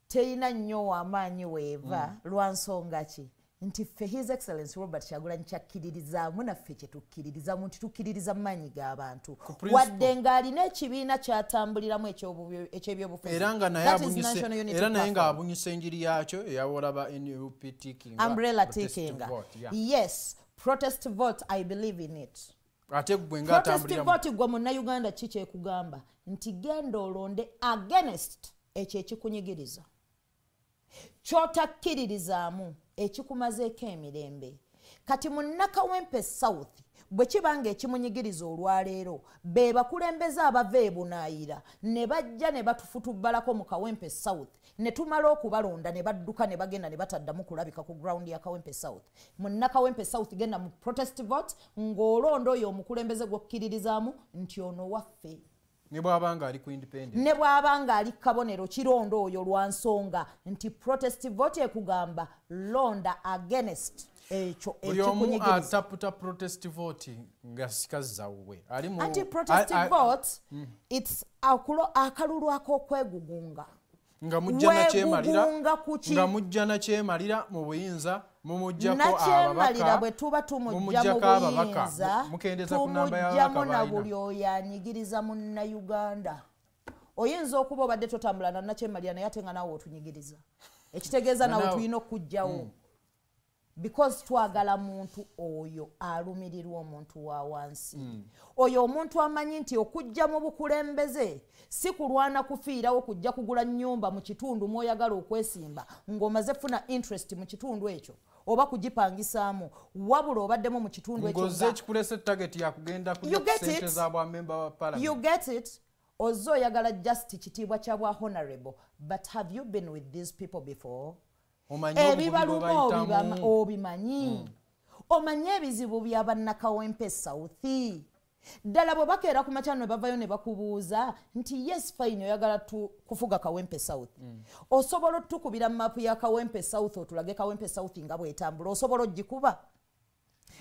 teyina nnyo w'amaanyi weeva lwa nsonga ki nti ffe His Excellency Robert Kyagulanyi kyakkiririzaamu naffe kye tukkiririzamu nti tukkiririza mu maanyi g'abantu wadde ng'alina ekibiina ky'atambuliramu eky'ebyobufuzi
era naye ng'abunyisa enjiri yakyo eyawola ba NUP ticking
umbrella ticking yes protest vote I believe in it.
Ate gwe ng'atambuliramu
protest vote gwe munnayuganda ki kyekugamba nti genda olonde against ekyo ekikunyigiriza kyotakkiririzaamu ekikumazeeko emirembe. Kati mu Kawempe South bwe kibanga ekimunyigiriza olwaleero be bakulembeze abava ebunaayira ne bajja ne batufutubbalako mu Kawempe South ne tumala okubalonda ne badduka ne bagenda ne bataddamu kulabika ku ground ya Kawempe South. Mu Kawempe South genda mu protest vote ng'olonda oyo omukulembeze gw'okkiririzaamu nti ono waffe.
Ne bw'abanga ali ku independent.
Ne bw'abanga ali kabonero kirondo oyo lwa nsonga nti protest vote ekugamba londa against ekyo ekikunyigiriza.
Ataputa protest vote nga sikazzawe.
Anti protest vote it's akalulu ak'okwegugunga.
Nga mujja na kyemalira mu buyinza mumujjako ababaka
bwe tuba tumujja mu buyinza tumujjamu na buli oyo anyigiriza munnayuganda. Oyinza okuba obadde totambula na nakyemalira naye ate nga naawe otunyigiriza ekitegeeza nawe tulina okujjawo because twagala muntu oyo alumirirwa omuntu wa wansi oyo omuntu amanyi nti okujja mu bukulembeze si kulwana kufiirawo kujja kugula nnyumba mu kitundu mw'oyagala okwesimba ng'omaze funa interest mu kitundu ekyo oba kugipangisaamu wabula obaddemu mu kitundu ekyo
ngoze ekikulese target yakugenda kujja kusente za bwa member wa parliament.
You get it? Ozzo oyagala just kitiibwa kya bwa honorable but have you been with these people before? Ebibaluma obimanyi omanyi ebizibu bya bannakawempe South ddala bwe bakeera ku makya ne bavayo ne bakubuuza nti yes fine oyagala kufuga Kawempe South osobola otukubira mapu ya Kawempe South otulage Kawempe South nga bwetambula osobola ogikuba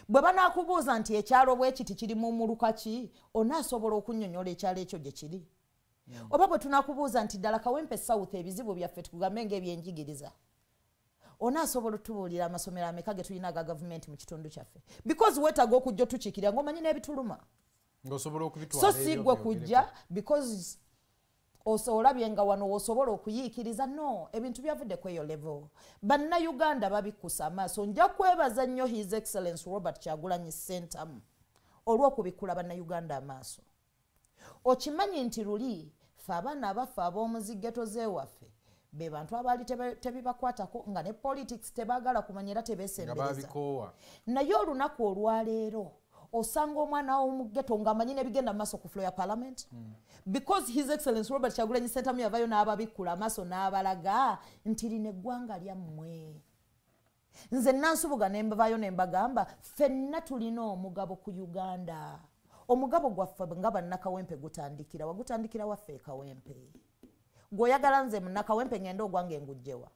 bwe banaakubuuza nti ekyalo bwekiti kiri mu muluka ki onaasobola okunnyonnyola ekyalo ekyo gye kiri oba bwe tunaakubuuza nti ddala Kawempe South ebizibu byaffe tukugambe ng'ebyenjigiriza onaasobola otubuulira amasomero ameka ge tulina aga gavumenti mu kitundu kyaffe because weetaaga okujja otukiikirira ng'omanyi n'ebituluma
ng'osobola okubitwala
so si gwe kujja because olabye nga wano osobola okuyiikiriza no ebintu byavudde ku eyo level. Bannayuganda babikusa amaaso nja kwebaza nnyo His Excellency Robert Kyagulanyi Ssentamu olw'okubikula bannayuganda amaaso. Okimanyi nti luli ffe abaana abaffe ab'omuzigeto z'ewaffe be bantu abaali tebibakwatako nga ne politics tebaagala kumanya era tebeesembereza naye olunaku olwaleero osanga omwana w'omugeto ng'amanyi n'ebigenda mu maaso ku floor ya parliament because His Excellency Robert Kyagulanyi Ssentamu yavayo n'ababikula amaaso n'abalaga nti lino eggwanga lyammwe. Nze Nansubuga ne mbavayo ne mbagamba ffenna tulina omugabo ku Uganda. Omugabo gwaffe nga bannakawempe wagutandikira waffe Kawempe. Gwoyagala nze munnakawempe ngende ogwange ngujjewa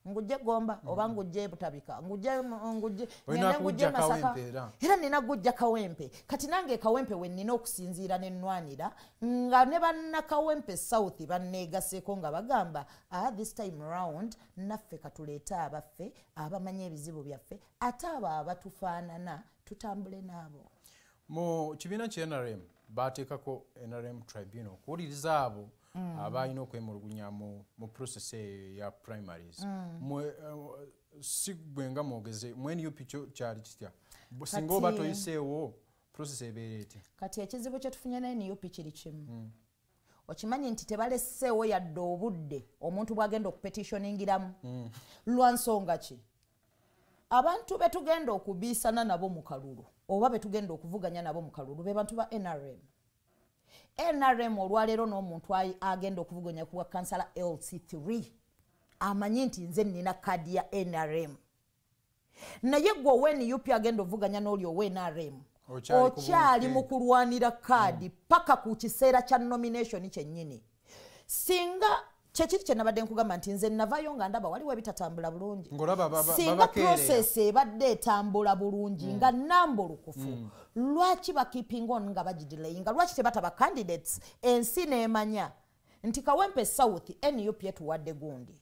ngujje Gomba oba ngujje Butabika ngujje Masaka era nina gujja Kawempe kati nange Kawempe we nina okusinziira n'ennwanira nga ne bannakawempe South banneegaseeko nga bagamba this time round naffe katuleeta abaffe abamanyi ebizibu byaffe ate abo abatufaanana tutambule naabo.
Mu kibiina kya NRM baateekako NRM tribunal okuwuliriza abo abalina okwemulugunya mu process ya primaries si gwe nga mwogeze mu NUP kyali kitya singa oba toyiseewo process ebeera eti.
Kati ekizibu kye tufunye ne NUP kiri kimu okimanyi nti tebalesseewo yadde obudde omuntu bw'agenda okupetitioningiramu lwa nsonga ki abantu be tugenda okubiisana nabo mu kalulu oba be tugenda okuvuganya nabo mu kalulu be bantu ba NRM olwaleero n'omuntu agenda okuvuganya kuwa kansala LC3 amanyi nti nze nina kadi ya NRM naye gwe NUP agenda okuvuganya n'oli owa NRM okyali mu kulwanira kaadi paka ku kiseera kya nomination kyennyini. Singa kyekiri kye nabadde nkugamba nti nze navayo nga ndaba waliwo ebitatambula bulungi. Singa process ebadde etambula bulungi nga nambulukufu, lwaki bakeeping on nga bagidelayinga? Lwaki tebataba candidates ensi n'emanya nti Kawempe South NUP etuwadde gundi,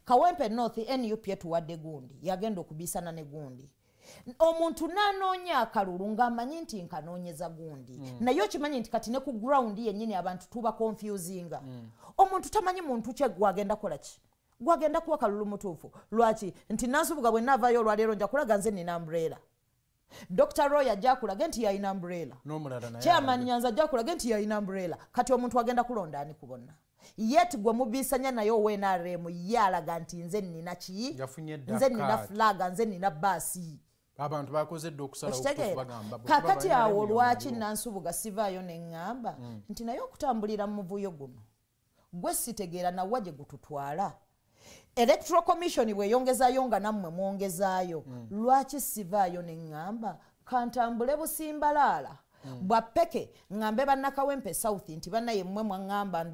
Kawempe North NUP etuwadde gundi, yagenda okubisana ne gundi. Omuntu nanoonya akalulu ng'amanyi nti nkanoonyeza gundi, naye okimanyi nti kati ne ku ground yennyini abantu tuba confusinga. Omuntu tamanyi muntu kye gwagenda kola ki, gwagenda kuwa kalulu mutuufu. Lwaki? Nti Nansubuga bwe naavaayo olwaleero nja kulaga nze nina umbrella. Dr. Roy ajja kulaga nti yalina umbrella. Chairman Nyanzi ajja kulaga nti yalina umbrella. Kati omuntu agenda kulonda ani ku bonna? Yet gwe mubisanya naye ONRM yalaga nti nze nina ki? Nze nina flaga, nze nina baasi.
Abantu bakozedde okusala okutuufu bagamba.
Kakati awo lwaki Nansubuga sivaayo ne ŋŋamba nti naye okutambulira mu muvuyo guno gwe sitegeera nawa gye gututwala. Electoral Commission bweyongezaayo nga nammwe mwongezaayo, lwaki sivaayo ne ŋŋamba kantambule busimbalaala bwappeke ŋŋambe bannakawempe South nti bannaye mmwe mwaŋŋamba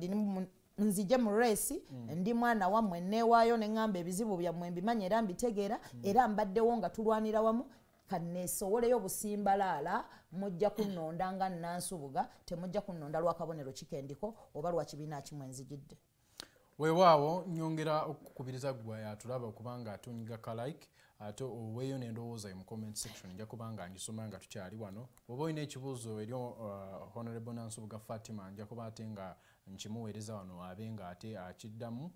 nzije mu reesi, ndi mwana wammwe neewaayo ne ŋŋamba ebizibu byammwe mbimanya era mbitegeera, era mbaddewo nga tulwanira wamu, kanneesowoleyo busimbalaala mujja kunnonda nga Nansubuga, temujja kunnonda lwa kabonero kikendiko oba lwa kibiina kimwe nzijidde.
Weewaawo nyongera okukubiriza gwe yatulaba okubanga atunyiga kalike ate oweeyo n'endowooza mu comment section nja kubanga ngisoma nga tukyali wano. Oba olina ekibuuzo eri Honorable Nansubuga Fatimah nja kuba ate nga nkimuweereza wano abe nga ate akiddamu.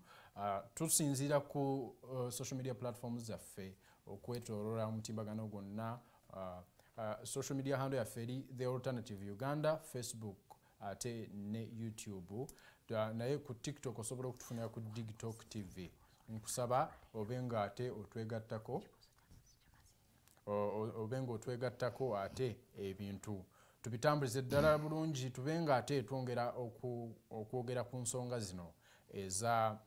Tusinziira ku social media platforms zaffe okwetooloola omutimbagano gwonna. Social media handle yaffe eri The Alternative Uganda, Facebook ate ne YouTube. Naye ku TikTok osobola okutufunira ku Digtalk TV. Nkusaba obenga ate otwegattako ate ebintu tubitambulize ddala bulungi, tubenga ate twongera okwogera ku nsonga zino eza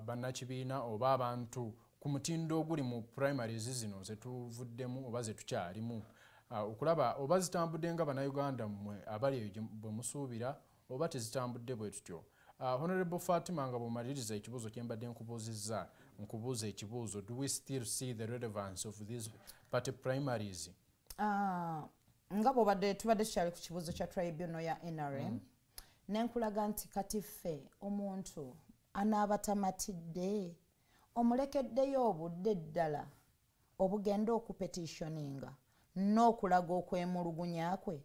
bannakibiina oba abantu ku mutindo oguli mu primaries zino zetuvuddemu oba zetukyalimu, okulaba oba zitambudde nga bannayuganda mmwe abali eyo bwe musuubira oba tezitambudde bwe tutyo. Honorable Fatimah nga bw'omaliriza ekibuuzo kye mbadde nkubuuzizza, nkubuuza ekibuuzo, do we still see the relevance of these party primaries?
Nga bw'obadde tubadde tukyali ku kibuuzo kya tribunal ya NRM, nenkulaga nti kati ffe omuntu anaaba tamatidde omulekeddeyo obudde ddala obugenda okupetitioninga n'okulaga okwemulugunya kwe.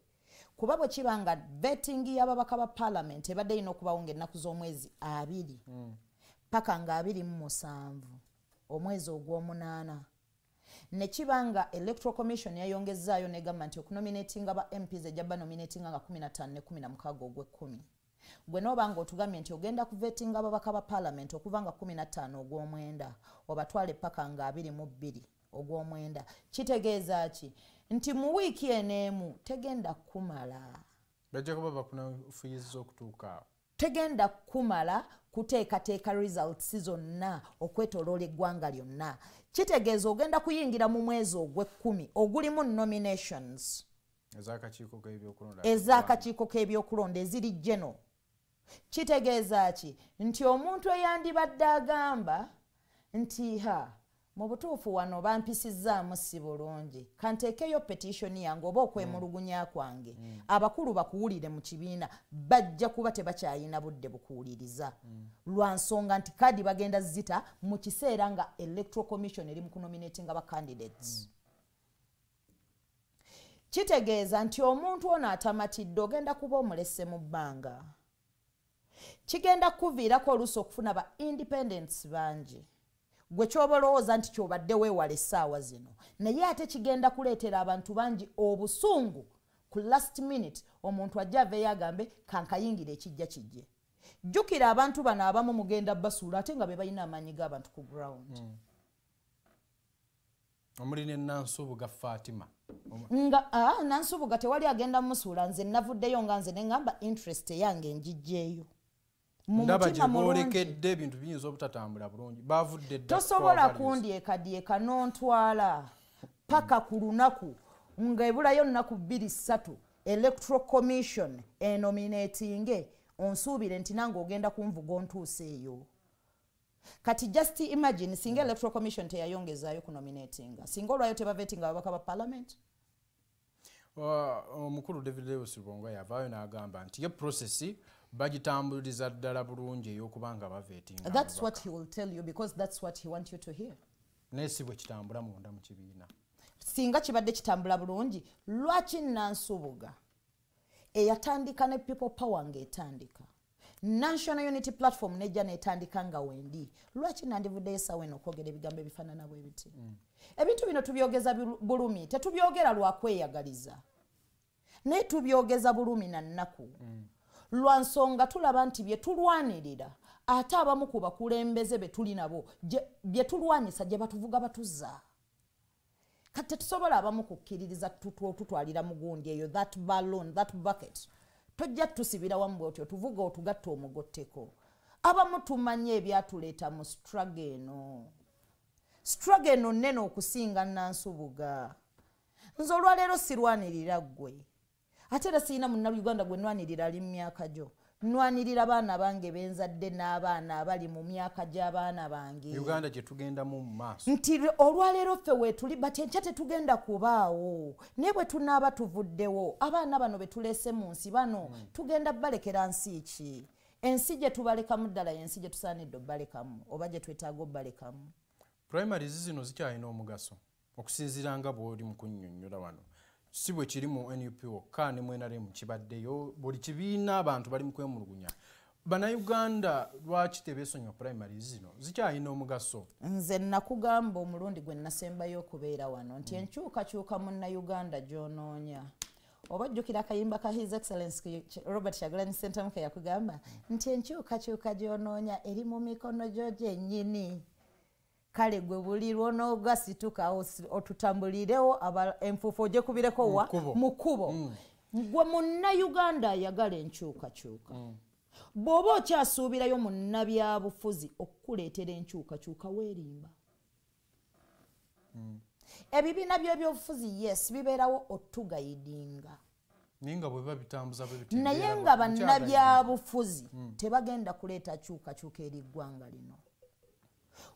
Kuba bwe kiba nga vetting y'ababaka ba parliament ebadde erina okubawo ng'ennaku z'omwezi 2 paka nga 27 omwezi ogw'omunaana, ne kiba nga Electoral Commission yayongezaayo negamba nti okunominatinga ba MPs ejja banominatinga nga 15 ne 16 ogw'ekkumi. Gwe n'oba nga otugambye nti ogenda kuvettinga ababaka ba parliament okuva nga 15 ogw'omwenda obatwale paka nga 22 ogw'omwenda, kitegeeza ki? Nti mu wiiki eneemu tegenda kumala.
Bajja kuba bakunafuyiza okutuuka.
Tegenda kumala kuteekateeka results zonna okwetooloola eggwanga lyonna. Kitegeeza ogenda kuyingira mu mwezi ogw'ekkumi ogulimu nominations ez'akakiiko k'ebyokulonda eziri geno. Kitegeeza ki? Nti omuntu eyandibadde agamba nti mu butuufu wano bampisizaamu si bulungi, kanteekeyo petitioni yange oba okwemulugunya kwange, abakulu bakuwulire mu kibiina bajja kuba tebakyayina budde bukuwuliriza lwa nsonga nti kadi bagenda zita mu kiseera nga Electoral Commission eri mu kunominatinga ba candidates. Kitegeeza nti omuntu ono atamatidde ogenda kuba omulese mu bbanga. Kigenda kuviirako oluusi okufuna ba independents bangi. Gwe kyobalowooza nti kyobadde weewala essaawa zino, naye ate kigenda kuleetera abantu bangi obusungu ku last minute omuntu ajja aveeyo agambe kankayingira ekijja kijje. Jjukira abantu bano abamu mugenda basuula ate nga be balina amaanyi g'abantu ku ground.
Omuli ne Nansubuga Fatimah.
Nga Nansubuga tewali agenda musuula, nze navuddeyo nga nze ne ŋŋamba interest eyange njijjeeyo.
Ndaba gye boolekedde ebintu biyinza obutatambula bulungi. Bavudde dda.
Tosobola kundyekadyeka n'ontwala paka ku lunaku ng'ebulayo nnaku 2-3 electoral commission enominatinge onsuubire nti nange ogenda kunvuga ontuuse eyo. Kati just imagine singa electoral commission teyayongezaayo ku nominatinga, singa olwayo tebavetinga ababaka ba parliament.
Omukulu David Lewis Rubonga yavaayo n'agamba nti ye process bagitambuliza ddala bulungi ey'okubanga bavetinga.
That's what he will tell you because that's what he wants you to hear.
Nesi bwe kitambula munda mu kibiina.
Singa kibadde kitambula bulungi, lwaki Nansubuga eyatandika ne people power ng'etandika, National Unity Platform nejja n'etandika nga wendi, lwaki nandivudde esawa eno okwogera ebigambo ebifaanana bwe biti? Ebintu bino tubyogeza bulumi, tetubyogera lwa kweyagaliza, naye tubyogeza bulumi na nnaku. Lwa nsonga tulaba nti bye tulwanirira ate abamu ku bakulembeze be tuli nabo bye tulwanisa gye batuvuga batuzza. Kati tetusobola abamu kukkiririza tutwalira mugundi eyo, that balloon, that bucket. Tojja tusibira wamu bwotyo tuvuga otugatta omugotteko. Abamu tumanye ebyatuleeta mu struggle eno. Struggle eno nnene okusinga Nansubuga. Nze olwaleero sirwanirira ggwe. Ate era sirina munnayuganda gwe nnwanirira ali mu myaka gyo. Nnwanirira abaana bange benzadde n'abaana abali mu myaka gy'abaana bange.
Uganda gye tugendamu mu maaso.
Nti olwaleero ffe weetuli bati enkya tetugenda kubaawo. Naye bwe tunaaba tuvuddewo abaana bano be tuleese mu nsi bano tugenda balekera nsi ki? Ensi gye tubalekamu ddala yensi gye tusaanidde obbalekamu oba gye twetaaga obbalekamu.
Primaries zino zikyalina omugaso okusinziira nga bw'oli mu kunnyonnyola wano. Si bwe kiri mu NUP wokka ne mu NRM kibaddeyo, buli kibiina abantu bali mu kwemulugunya. Bannayuganda lwaki tebeesonyiwa primaries zino? Zikyalina omugaso.
Nze nakugamba omulundi gwe nasembayo okubeera wano nti enkyukakyuka munnayuganda gy'onoonya. Oba ojjukira akayimba ka His Excellency Robert Kyagulanyi Ssentamu ke yakugamba nti enkyukakyuka gy'onoonya eri mu mikono gyo gyennyini. Kale gwe buli lw'onoogasituka otutambulirewo enfuufu ogye kubireko wa mu kkubo. Gwe munnayuganda ayagala enkyukakyuka. Bw'oba okyasuubirayo munnabyabufuzi okukuleetera enkyukakyuka weerimba. Ebibiina by'ebyobufuzi yes bibeerawo otugayidinga.
Ninga bwe babitambuza bwe bitendera.
Naye nga bannabyabufuzi tebagenda kuleeta kyukakyuka eri ggwanga lino.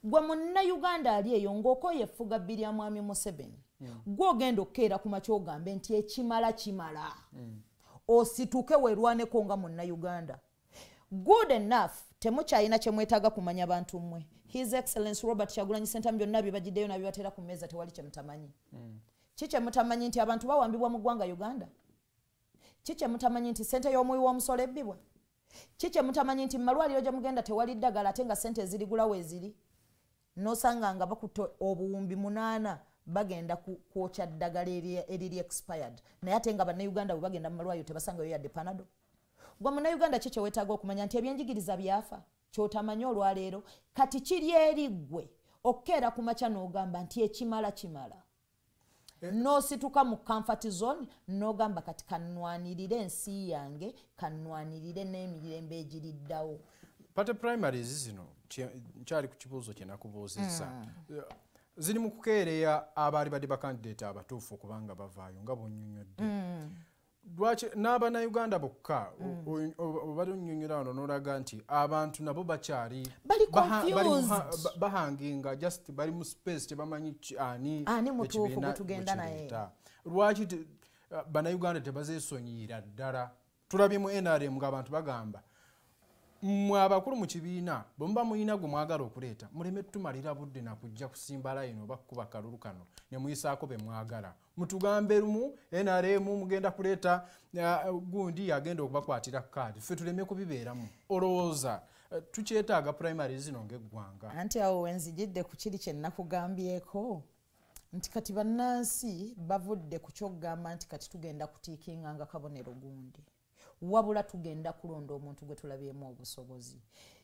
Gwe munnayuganda ali eyo ng'okoye effuga bbiri ya mwami Museveni. Gwe ogenda okukeera ku makya ogambe nti ekimala kimala. Osituke weerwaneko nga munnayuganda. Good enough temukyalina kye mwetaaga kumanya bantu mmwe. His Excellency Robert Kyagulanyi Ssentamu byonna bibagiddeyo nabibateera ku mmeeza tewali kye mutamanyi. Kiki mutamanyi nti abantu bawambibwa mu ggwanga Uganda? Kiki mutamanyi nti ssente y'omuwi w'omusolo ebbibwa? Kiki mutamanyi nti malwaliro gye mugenda tewali ddagala ate nga ssente ezirigula weeziri? Nosanga nga bakutte obuwumbi 8 bagenda kwokya ddagala eriri expired. Naye ate nga bannayuganda bwe bagenda mu malwaliro tebasangayo yadde panado. Gwe munnayuganda ki kye weetaaga okumanya nti ebyenjigiriza byafa? Ky'otamanyi olwaleero kati kiri eri ggwe okukeera ku makya n'ogamba nti ekimala kimala. N'osituka mu comfort zone n'ogamba kati kannwanirire ensi yange kannwanirire n'emirembe egiriddawo.
Pate primaries zino nkyali ku kibuuzo kye nakubuuzizza. Ziri mu kukeereya abaali badde bakandidate abatuufu okubanga bavaayo nga bw'onnyonnyodde. Lwaki n'abannayuganda bokka obadde onnyonnyola wano n'olaga nti abantu nabo bakyali bahanginga just bali mu space tebamanyi ani
mutuufu gwe tugenda naye.
Lwaki bannayuganda tebazeesonyiira ddala? Tulabye mu NRM ng'abantu bagamba mmwe abakulu mu kibiina bwe muba muyina gwe mwagala okuleeta muleme tumalira budde nakujja kusimba layino oba kukuba kalulu kano ne muyisaako be mwagala. Mutugambe lumu NRM mugenda kuleeta gundi agenda okubakwatira kaadi. Ffe tuleme kubibeeramu. Olowooza tukyetaaga primary zino ng'eggwanga?
Anti awo wenzijidde ku kiri kye nakugambyeko nti kati bannansi bavudde ku kyokugamba nti kati tugenda kutiikinga nga kabonero gundi. Wabula tugenda kulonda omuntu gwe tulabyemu obusobozi.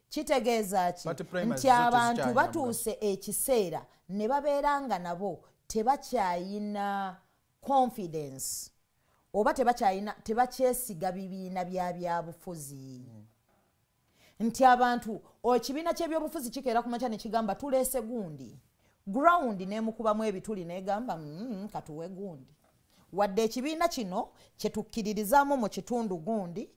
Kitegeeza ki nti abantu batuuse ekiseera ne babeeranga nabo tebakyayina confidence oba tebakyesiga bibiina byabufuzi. Nti abantu ekibiina ky'ebyobufuzi kikeera ku makya ne kigamba tuleese gundi ground n'emukubamu ebituli n'egamba katuwe gundi. wadde ekibiina kino kyetukkiririzaamu mu kitundu gundi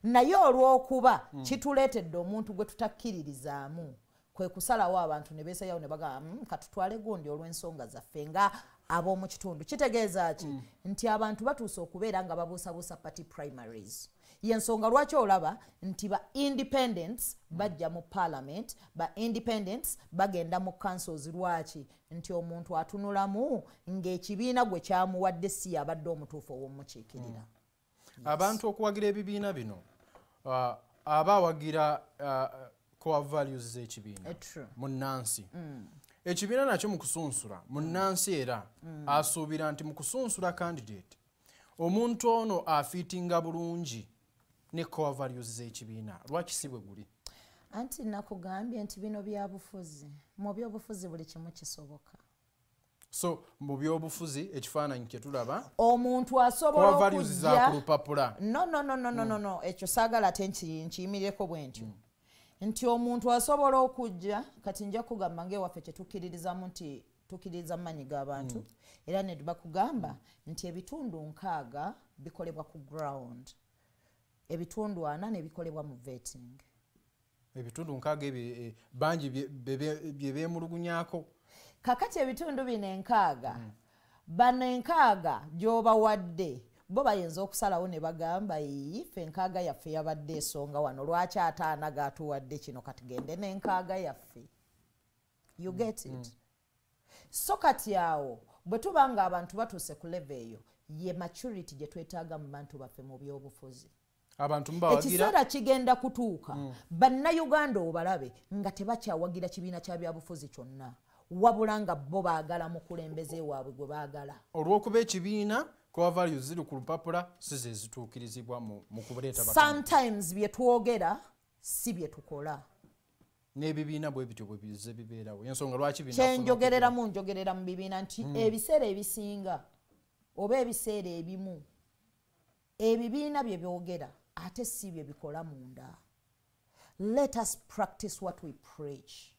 naye olw'okuba kituleetedde omuntu gwe tutakkiririzaamu kwe kusalawo abantu ne beesayawo ne bagamba katutwale gundi olw'ensonga zaffe nga ab'omu kitundu. Kitegeeza ki nti abantu batuuse okubeera nga babuusabuusa party primaries. Yensonga lwaki olaba nti ba independents bajja mu parliament, ba independents bagenda mu councils lwaki nti omuntu atunulamu ng'ekibiina gwe kyamuwadde si yabadde omutuufu ow'omukiikirira.
Abantu okuwagira ebibiina bino aba awagira core values z'ekibiina mu Nansi. Ekibiina nakyo mu kusunsula mu Nansi era asuubira nti mu kusunsula candidate omuntu ono afiitinga bulungi ne core values z'ekibiina. Lwaki si bwe guli?
Anti nakugambye nti bino byabufuzi. Mu byobufuzi buli kimu kisoboka.
So mu byobufuzi ekifaananyi kye tulaba
omuntu asobola
core values za ku lupapula.
No. Ekyo saagala ate nkiyimireko bwe ntyo. Nti omuntu asobola okujja kati nja kugamba ng'ewaffe kye tukkiririzamu nti tukkiririza mu maanyi g'abantu era ne bakugamba nti ebitundu 6 bikolebwa ku ground. Ebitundu 4 ne bikolebwa mu vetting.
Ebitundu 6 bangi bye beemulugunyako.
Kakati ebitundu bino 6 bano 6 gy'obawadde bo bayinza okusalawo ne bagamba ife 6 yaffe yabadde esonga wano lwaki ataana gatuwadde kino kati gende ne 6 yaffe. You get it? So kati awo bwe tubanga abantu batuuse ku level eyo ye maturity gye twetaaga mu bantu baffe mu byobufuzi.
Abantu mbawagira
ekiseera kigenda kutuuka bannayuganda obalabe nga tebakyawagira kibiina kya byabufuzi kyonna wabula nga bo baagala mukulembeze waabwe gwe baagala.
Olw'okuba ekibiina core values ziri ku lupapula si ze zituukirizibwa mu kuleeta
sometimes bye twogera si bye tukola.
N'ebibiina bwe bityo bwe bize bibeerawo. Ensonga lwaki bino
njogerera mu bibiina nti ebiseera ebisinga oba ebiseera ebimu ebibiina bye byogera ate si bye bikola munda. Let us practice what we preach.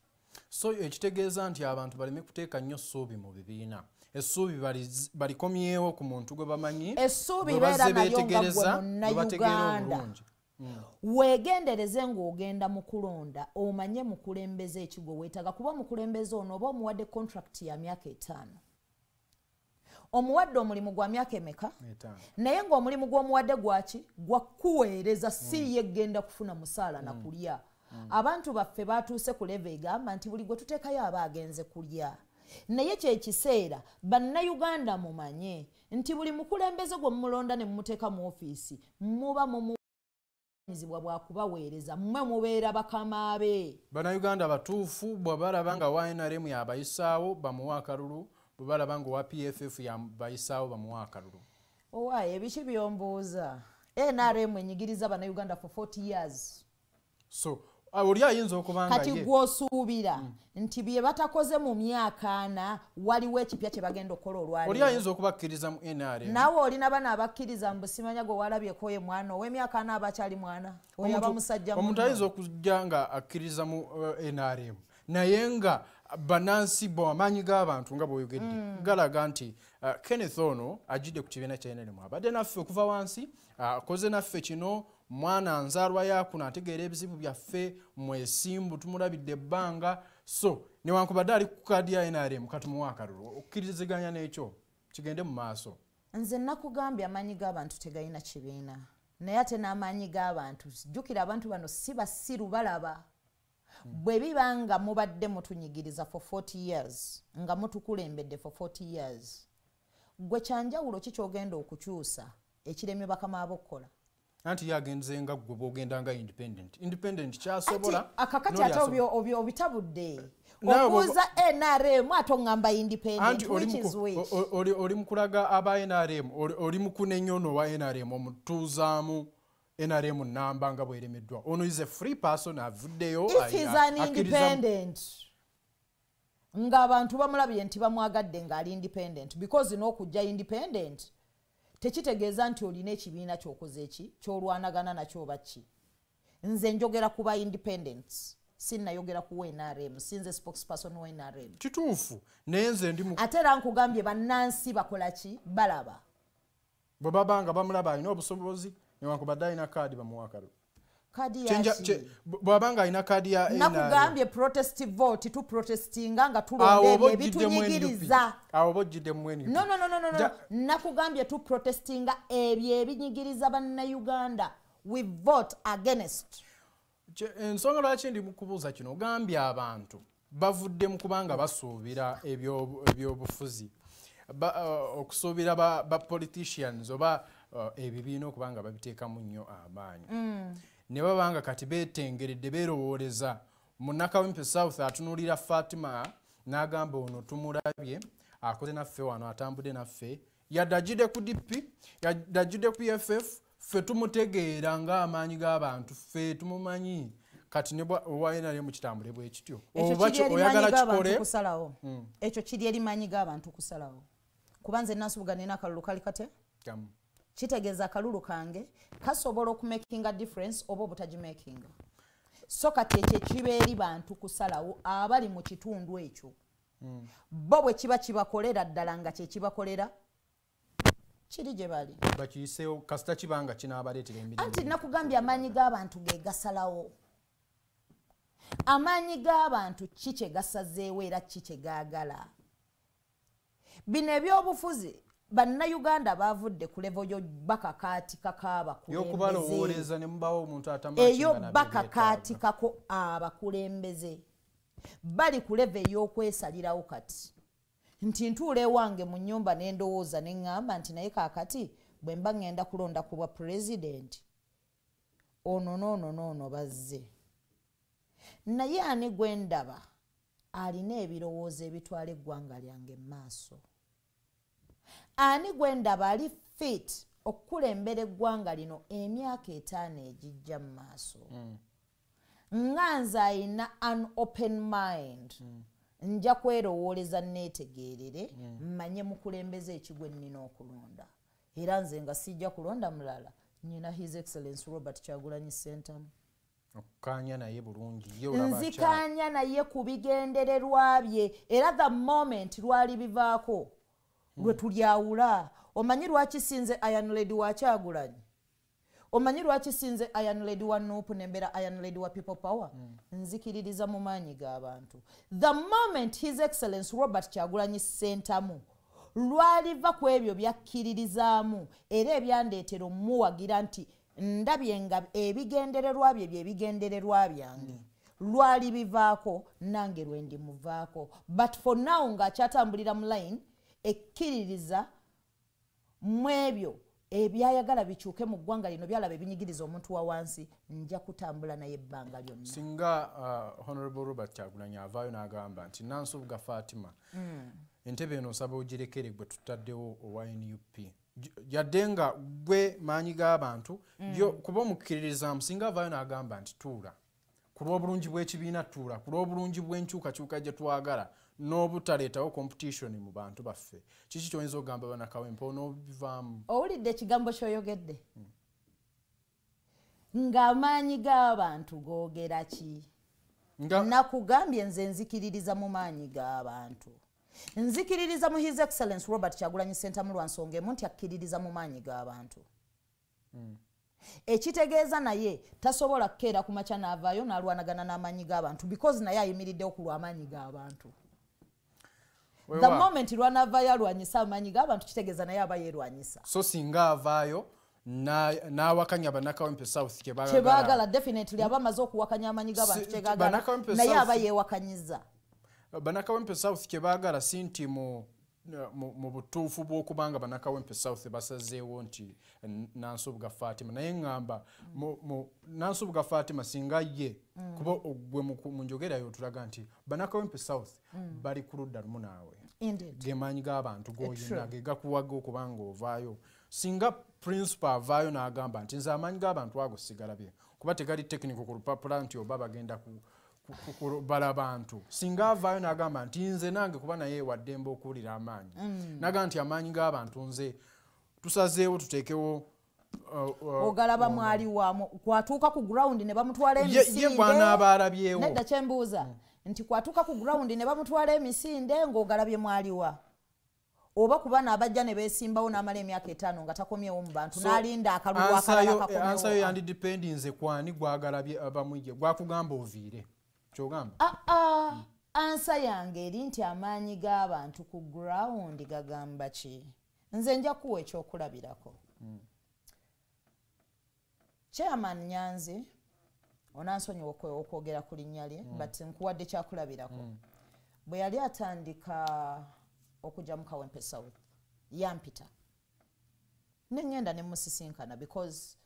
So ekitegeeza nti abantu baleme kuteeka nnyo essuubi mu bibiina. Essuubi balikomyewo ku muntu gwe bamanyi
essuubi beera nayo nga gwe munnayuganda weegendereze ng'ogenda mu kulonda omanye mukulembeze ekigwe weetaaga kuba omukulembeze ono oba omuwadde contract ya myaka 5 omuwadde omulimu gwa myaka emeka naye ng'omulimu gw'omuwadde gwaki gwakuweereza si ye genda kufuna musaala na kulya. Abantu baffe batuuse ku leve egamba nti buli gwe tuteekayo aba agenze kulya. Naye kyekiseera bannayuganda mumanye nti buli mukulembeze gwe mumulonda ne mumuteeka mu ofiisi muba mumuzibwa bwakubaweereza mmwe mubeera bakama be.
Bannayuganda batuufu bwe balaba nga wa NRM yabayisaawo bamuwa akalulu bwe balaba nga owa PFF yabayisaawo bamuwa akalulu.
Owaaye ebiki byombuuza NRM enyigiriza bannayuganda for 40 years.
So oli ayinza okubanga
kati gw'osuubira nti bye batakoze mu myaka 4 waliwo ekipya kye bagenda okukola olwaleero.
Oli ayinza okubakkiriza mu NRM.
Naawe olina bana abakkiriza mbu simanya gwe walabyeko ye mwana ow'emyaka 4 abakyali mwana oyo aba musajja.
Omuntu ayinza okujja nga akkiriza mu NRM naye nga banansi bw'amaanyi g'abantu nga bw'oyogedde galaga nti Kenneth ono ajjidde ku kibiina kya NRM abadde naffe okuva wansi akoze naffe kino mwana nzaalwa yakuno ategeera ebizibu byaffe mwesimbu tumulabidde ebbanga so newankubadde ali ku kaadi ya NRM katumuwa akalulu okkiriziganya n'ekyo kigende mu maaso.
Nze nakugambye amaanyi g'abantu tegayina kibiina naye ate n'amaanyi g'abantu jjukira abantu bano si basiru balaba. Bwe biba nga mubadde mutunyigiriza for 40 years nga mutukulembedde for 40 years gwe kyanjawulo ki kyogenda okukyusa ekiremye bakama ab'okkola.
Anti yagenze nga gwe bw'ogenda nga independent kyasobola
akakati ate obitabudde okuuza NRM ate oŋŋamba independent which is which.
Oli mu kulaga aba NRM oli mu kunenyono wa NRM omutuuzaamu NRM namba nga bweremeddwa. Ono is a free person avuddeyo
if is an independent ng'abantu bamulabye nti bamwagadde ng'ali independent because n'okujja independent tekitegeeza nti olina ekibiina ky'okoze eki ky'olwanagana nakyo oba ki. Nze njogera kuba independence sinnayogera ku NRM sinze spokesperson wa NRM.
Kituufu naye nze ndi mu
ate era nkugambye bannansi bakola ki balaba
bwe babanga bamulaba alina obusobozi newankubadde alina kaadi bamuwakalo
kadi yaki
bwabanga alina kaadi ya
nakugambye protest vote tu protestinga nga tulonda ebitunyigiriza
awo bojjidde mweni
no nakugambye tu protestinga ebyo ebinyigiriza bannayuganda we vote against
ensonga lwaki ndi mukubuuza kino ogambye abantu bavudde mu kubanga basuubira ebyobufuzi okusuubira ba politicians oba ebibiina okubanga babiteekamu nnyo amaanyi ne babanga kati beetengeredde beerowooleza mu Kawempe South atunuulira Fatimah n'agamba ono tumulabye akoze naffe wano atambudde naffe yadajjidde ku DP yadajjidde ku FF ffe tumutegeera ng'amaanyi g'abantu ffe tumumanyi kati ne bwawayina mu kitambule bwe kityo oyagala kikole
ekyo kiri erimanyi g'abantu kusalawo kuba nze Nansubuga nina akalulu kali kate kitegeeza akalulu kange kasobola okumakinga difference oba obutagimakinga so kati ekyo kiba eri bantu kusalawo abali mu kitundu ekyo bo bwe kiba kibakolera ddala nga kyekibakolera kiri gye bali
bakiyiseewo kasita kibanga kinaabaleetera emirimu
anti nakugambye amaanyi g'abantu ge gasalawo amaanyi g'abantu ki kye gasazeewo era ki kye gaagala bino ebyobufuzi bannayuganda bavudde ku levo yo bakakaatika
k'abakulembeze
eyo bakakaatika ko abakulembeze bali ku levo ey'okwesalirawo kati nti ntuula ewange mu nnyumba n'endowooza ne ŋŋamba nti naye kaakati bwe mba ŋŋenda kulonda ku bwa pulezidenti ono n'ono bazze naye ani gwe ndaba alina ebirowoozo ebitwala eggwanga lyange mu maaso ani gwe ndaba ali fit okukulembera eggwanga lino emyaka 5 egijja mu maaso nganze ayina an open mind nja kwerowooleza neetegeerere mmanye mukulembeze ekigwe nnina okulonda era nze nga sijja kulonda mulala nyina his excellence Robert Kyagulanyi Ssentamu
okukanya naye bulungi
nzikanya naye ku bigendererwa bye era the moment lwali bivaako lwe tulyawula omanyi lwaki sinze Iron Lady wa Kyagulanyi omanyi lwaki sinze Iron Lady wa Nuupu nembera Iron Lady wa People Power nzikiririza mu maanyi g'abantu the moment his excellence Robert Kyagulanyi Ssentamu lwaliva ku ebyo byakkiririzaamu era ebyandeetera omuwagira nti ndabye nga ebigendererwa bye byebigendererwa byange lwali bivaako nange lwe ndimuvaako but for now ng'akyatambulira mu line ekkiririza mu ebyo ebyayagala bikyuke mu ggwanga lino byalaba ebinyigiriza omuntu wa wansi nja kutambula naye ebbanga lyonna
singa Honorable Robert Kyagulanyi avaayo n'agamba nti Nansubuga Fatimah entebe eno nsaba ogirekere gwe tutaddewo owa NUP yadde nga gwe maanyi g'abantu kuba omukkiririzaamu singa avaayo n'agamba nti tuula ku lw'obulungi bw'ekibiina tuula ku lw'obulungi bw'enkyukakyuka gye twagala n'obutaleetawo competition mu bantu baffe kiki kyoyinza okugamba bana Kawempe onoobivaamu
owulidde ekigambo ky'oyogedde ng'amaanyi g'abantu googera ki nakugambye nze nzikiririza mu maanyi g'abantu nzikiririza mu his excellence Robert Kyagulanyi Ssentamu lwa nsonga emu nti akkiririza mu maanyi g'abantu ekitegeeza naye tasobola kukeera ku makya n'avaayo n'alwanagana n'amaanyi g'abantu because naye ayimiriddewo ku lw'amaanyi g'abantu the moment lwanaavaayo alwanyisa amaanyi g'abantu kitegeeza naye aba yeerwanyisa
so singa avaayo n'awakanya bannakawempe South
kyebaagala definitely aba amaze okuwakanya amaanyi g'abantu kyegaagala naye aba yeewakanyiza
bannakawempe South kyebaagala si nti mu butuufu bw'okubanga bannakawempe South basazeewo nti Nansubuga Fatimah naye ŋŋamba Nansubuga Fatimah singa ye kuba gwe mu njogerayo tulaga nti bannakawempe South bali ku ludda lumu naawe gemaanyi g'abantu g'oyina ge gakuwaga okubanga ovaayo singa principal avaayo n'agamba nti nze amaanyi g'abantu ago sigalabye kuba tegali technical ku lupapula nti oba bagenda kubala abantu singa avaayo n'agamba nti nze nange kuba naye waddembe okuwulira amaanyi naga nti amaanyi g'abantu nze tusazeewo tuteekewo
ogalaba mwali waamu kwatuuka ku ground ne bamutwala emisinde
ye gwanaaba alabyewo
nedda kyembuuza nti kwatuuka ku ground ne bamutwala emisinde ng'ogalabye mwaliwa oba kubana abajja ne beesimbawo n'amala emyaka 5 nga takomyewo mu bantu n'alinda akalulu akalala kakomyewo.
Ansayo yandi dependinze kwani gwagala abamuyye gwakugamba oviire kyogamba.
Ansa yange eri nti amaanyi g'abantu ku ground gagamba ki? Nze nja kuwa ekyokulabirako. Chairman Nyanzi onansonyiwa okwogera ku linnya lye but nkuwadde kyakulabirako. Bwe yali atandika okujja mu Kawempe South yampita nengenda ne musisinkana because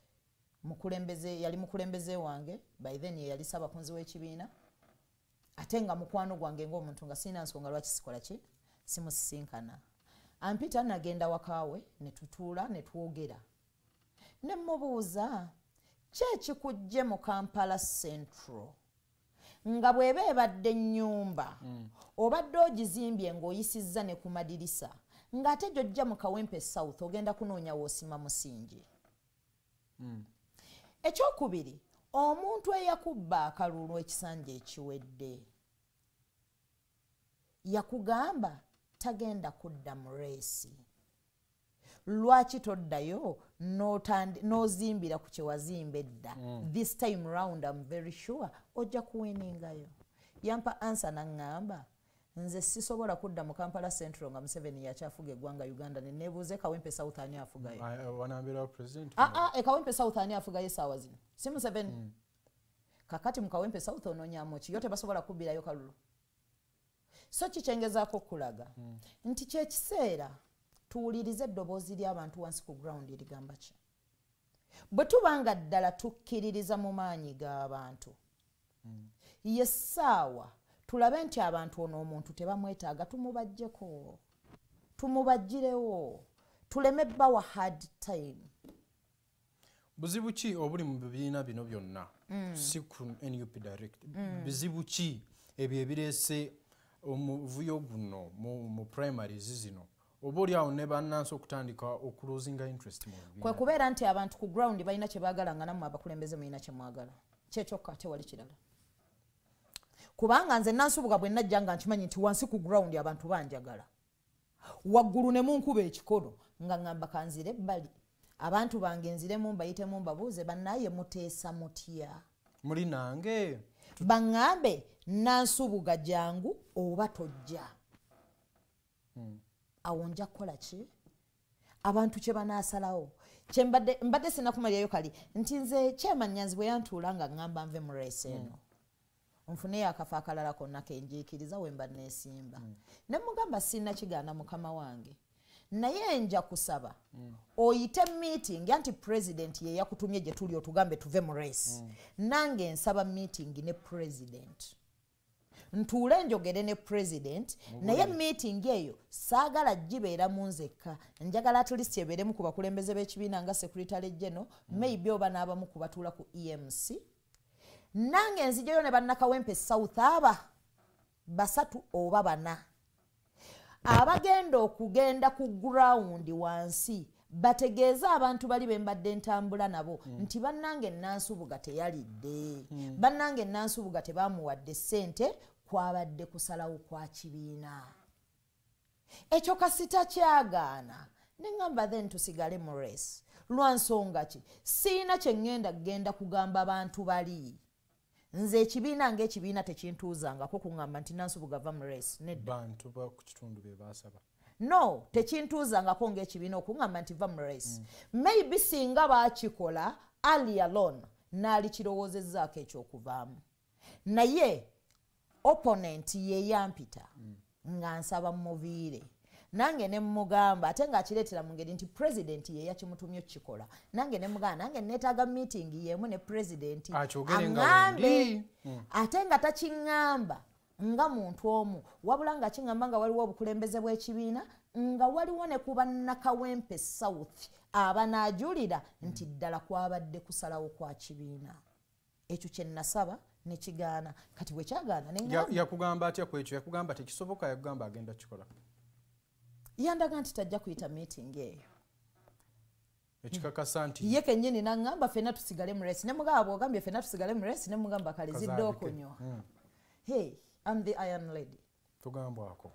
yali mukulembeze wange by then yali ssabakunzi w'ekibiina ate nga mukwano gwange ng'omuntu nga sina nsonga lwaki sikola ki simusisinkana. Ampita nagenda wakaawe ne tutuula ne twogera ne mubuuza kyekikujje mu Kampala Central nga bw'eba ebadde nnyumba obadde ogizimbye ng'oyisizza ne ku madirisa ng'ate gy'ojja mu Kawempe South ogenda kunoonya w'osima musingi. Ekyokubiri, omuntu eyakubba akalulu ekisanja ekiwedde yakugamba tagenda kudda mu reesi. Lwaki toddayo n'ozimbira ku kyewazimba edda? This time round I'm very sure ojja kuweningayo. Yampa ansa n'aŋŋamba nze sisobola kudda mu Kampala Central nga Museveni yakyafuga eggwanga Uganda ne neebuuze Kawempe South ani afugayo.
Wanambira president.
Kawempe South ani afugayo essaawa zino? Si Museveni. Kakati mu Kawempe South onoonyaamu ki? Yo tebasobola kubbirayo kalulu. So kikyengezaako okulaga nti kyekiseera tuwulirize eddoboozi ly'abantu wansi ku ground erigamba ki? Bwe tubanga ddala tukkiririza mu maanyi g'abantu ye ssaawa tulabe nti abantu ono omuntu tebamwetaaga tumubajjeko tumubajjirewo tuleme bbawa hard time.
Buzibu ki obuli mu bibiina bino byonna si ku NUP direct bizibu ki ebyo ebireese omuvuyo guno mu primaries zino oba oliawo ne bannansi okutandika okulosinga interest mu bibiina?
Kwe kubeera nti abantu ku ground balina kye baagala nga nammwe abakulembeze mulina kye mwagala kyekyokka tewali kirala. Kubanga nze Nansubuga bwe najja nga nkimanyi nti wansi ku ground abantu banjagala waggulu ne munkuba ekikono nga ngamba kanzire ebbali abantu bange nziremu mbayitemu mbabuuze bannaye muteesa mutya?
Muli nange
baŋŋambe Nansubuga jangu oba tojja. Awo nja kukola ki? Abantu kye banaasalawo mbadde sinakumalirayo kali nti nze Chairman Nyanzi bwe yantuula nga ŋŋamba nve mu reesi eno nfuneyo akafa akalala konna kenjiikiriza we mba neesimba. Ne mugamba sina kigaana mukama wange naye nja kusaba oyite meeting anti president ye yakutumye gye tuli otugambe tuve mu race. Nange nsaba meeting ne president ntuule njogere ne president naye meeting eyo saagala gibeera mu nzekka njagala at least ebeeremu ku bakulembeze b'ekibiina nga secretary general maybe oba n'abamu ku batuula ku EMC. Nange nzijayo ne bannakawempe South aba 3 oba 4 abagenda okugenda ku ground wansi bategeeza abantu bali bembadde ntambula nabo nti bannange Nansubuga teyalidde bannange Nansubuga tebamuwadde ssente kwabadde kusalawo kwa kibiina. Ekyo kasita kyagaana ne ŋŋamba then tusigale mu race lwa nsonga ki siina kye ŋŋenda kugamba abantu bali. Nze ekibiina ng'ekibiina tekintuuzangako kuŋŋamba nti Nansubuga va mu race nedda.
Bantu ba ku kitundu be baasaba.
No, tekintuuzangako ng'ekibiina okuŋŋamba nti va mu race. Maybe singa baakikola ali alone naali kirowoozezzaako ekyokuvaamu. Naye opponent ye yampita nga nsaba muviire. Nange ne mugamba ate ng'akireetera mu ngeri nti president ye yakimutumye okukikola. Nange ne mugamba nange neetaaga meeting y'emu ne president aŋŋambe ate nga takiŋŋamba nga muntu omu wabula nga kiŋŋamba nga waliwo obukulembeze bw'ekibiina nga waliwo ne ku bannakawempe South abanaajulira nti ddala kwabadde kusalawo kwa kibiina. Ekyo kye nasaba ne kigaana kati bwe kyagaana ne ŋŋamba.
Yakugamba atya ku ekyo? Yakugamba tekisoboka? Yakugamba agenda kikola?
Yandaga nti tajja kuyita meeting eyo.
Ekikakasa nti
ye kennyini n'aŋŋamba ffenna tusigale mu race. Ne mugamba bw'ogambye ffenna tusigale mu race ne mugamba kale zidde okunywa. Hey, I'm the Iron Lady.
tugambwako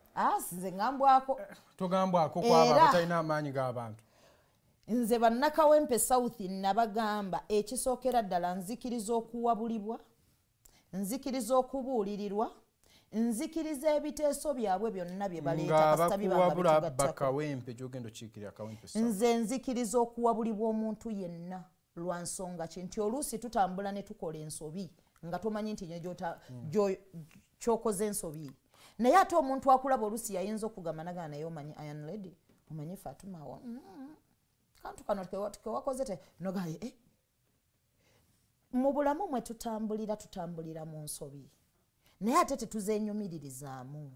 nze ngambwako
tugambwako kwabo abatalina amaanyi g'abantu
nze bannakawempe south nabagamba ekisookera ddala nzikiriza okuwabulibwa nzikiriza okubuulirirwa nzikiriza ebiteeso byabwe byonna bye baleeta
ngabakuwabula bakawempe gyogenda okiikirira Kawempe South
nze nzikiriza okuwabulibwa omuntu yenna lwa nsonga ki nti oluusi tutambula ne tukola ensobi nga tomanyi nti kyokoze ensobi naye ate omuntu akulaba oluusi yayinza okugamba nagana naye omanyi iron lady omanyi Fatima wa kantu kano kewakoze nogaye mu bulamu mwe tutambulira mu nsobi naye ate tetuzenyumiririzaamu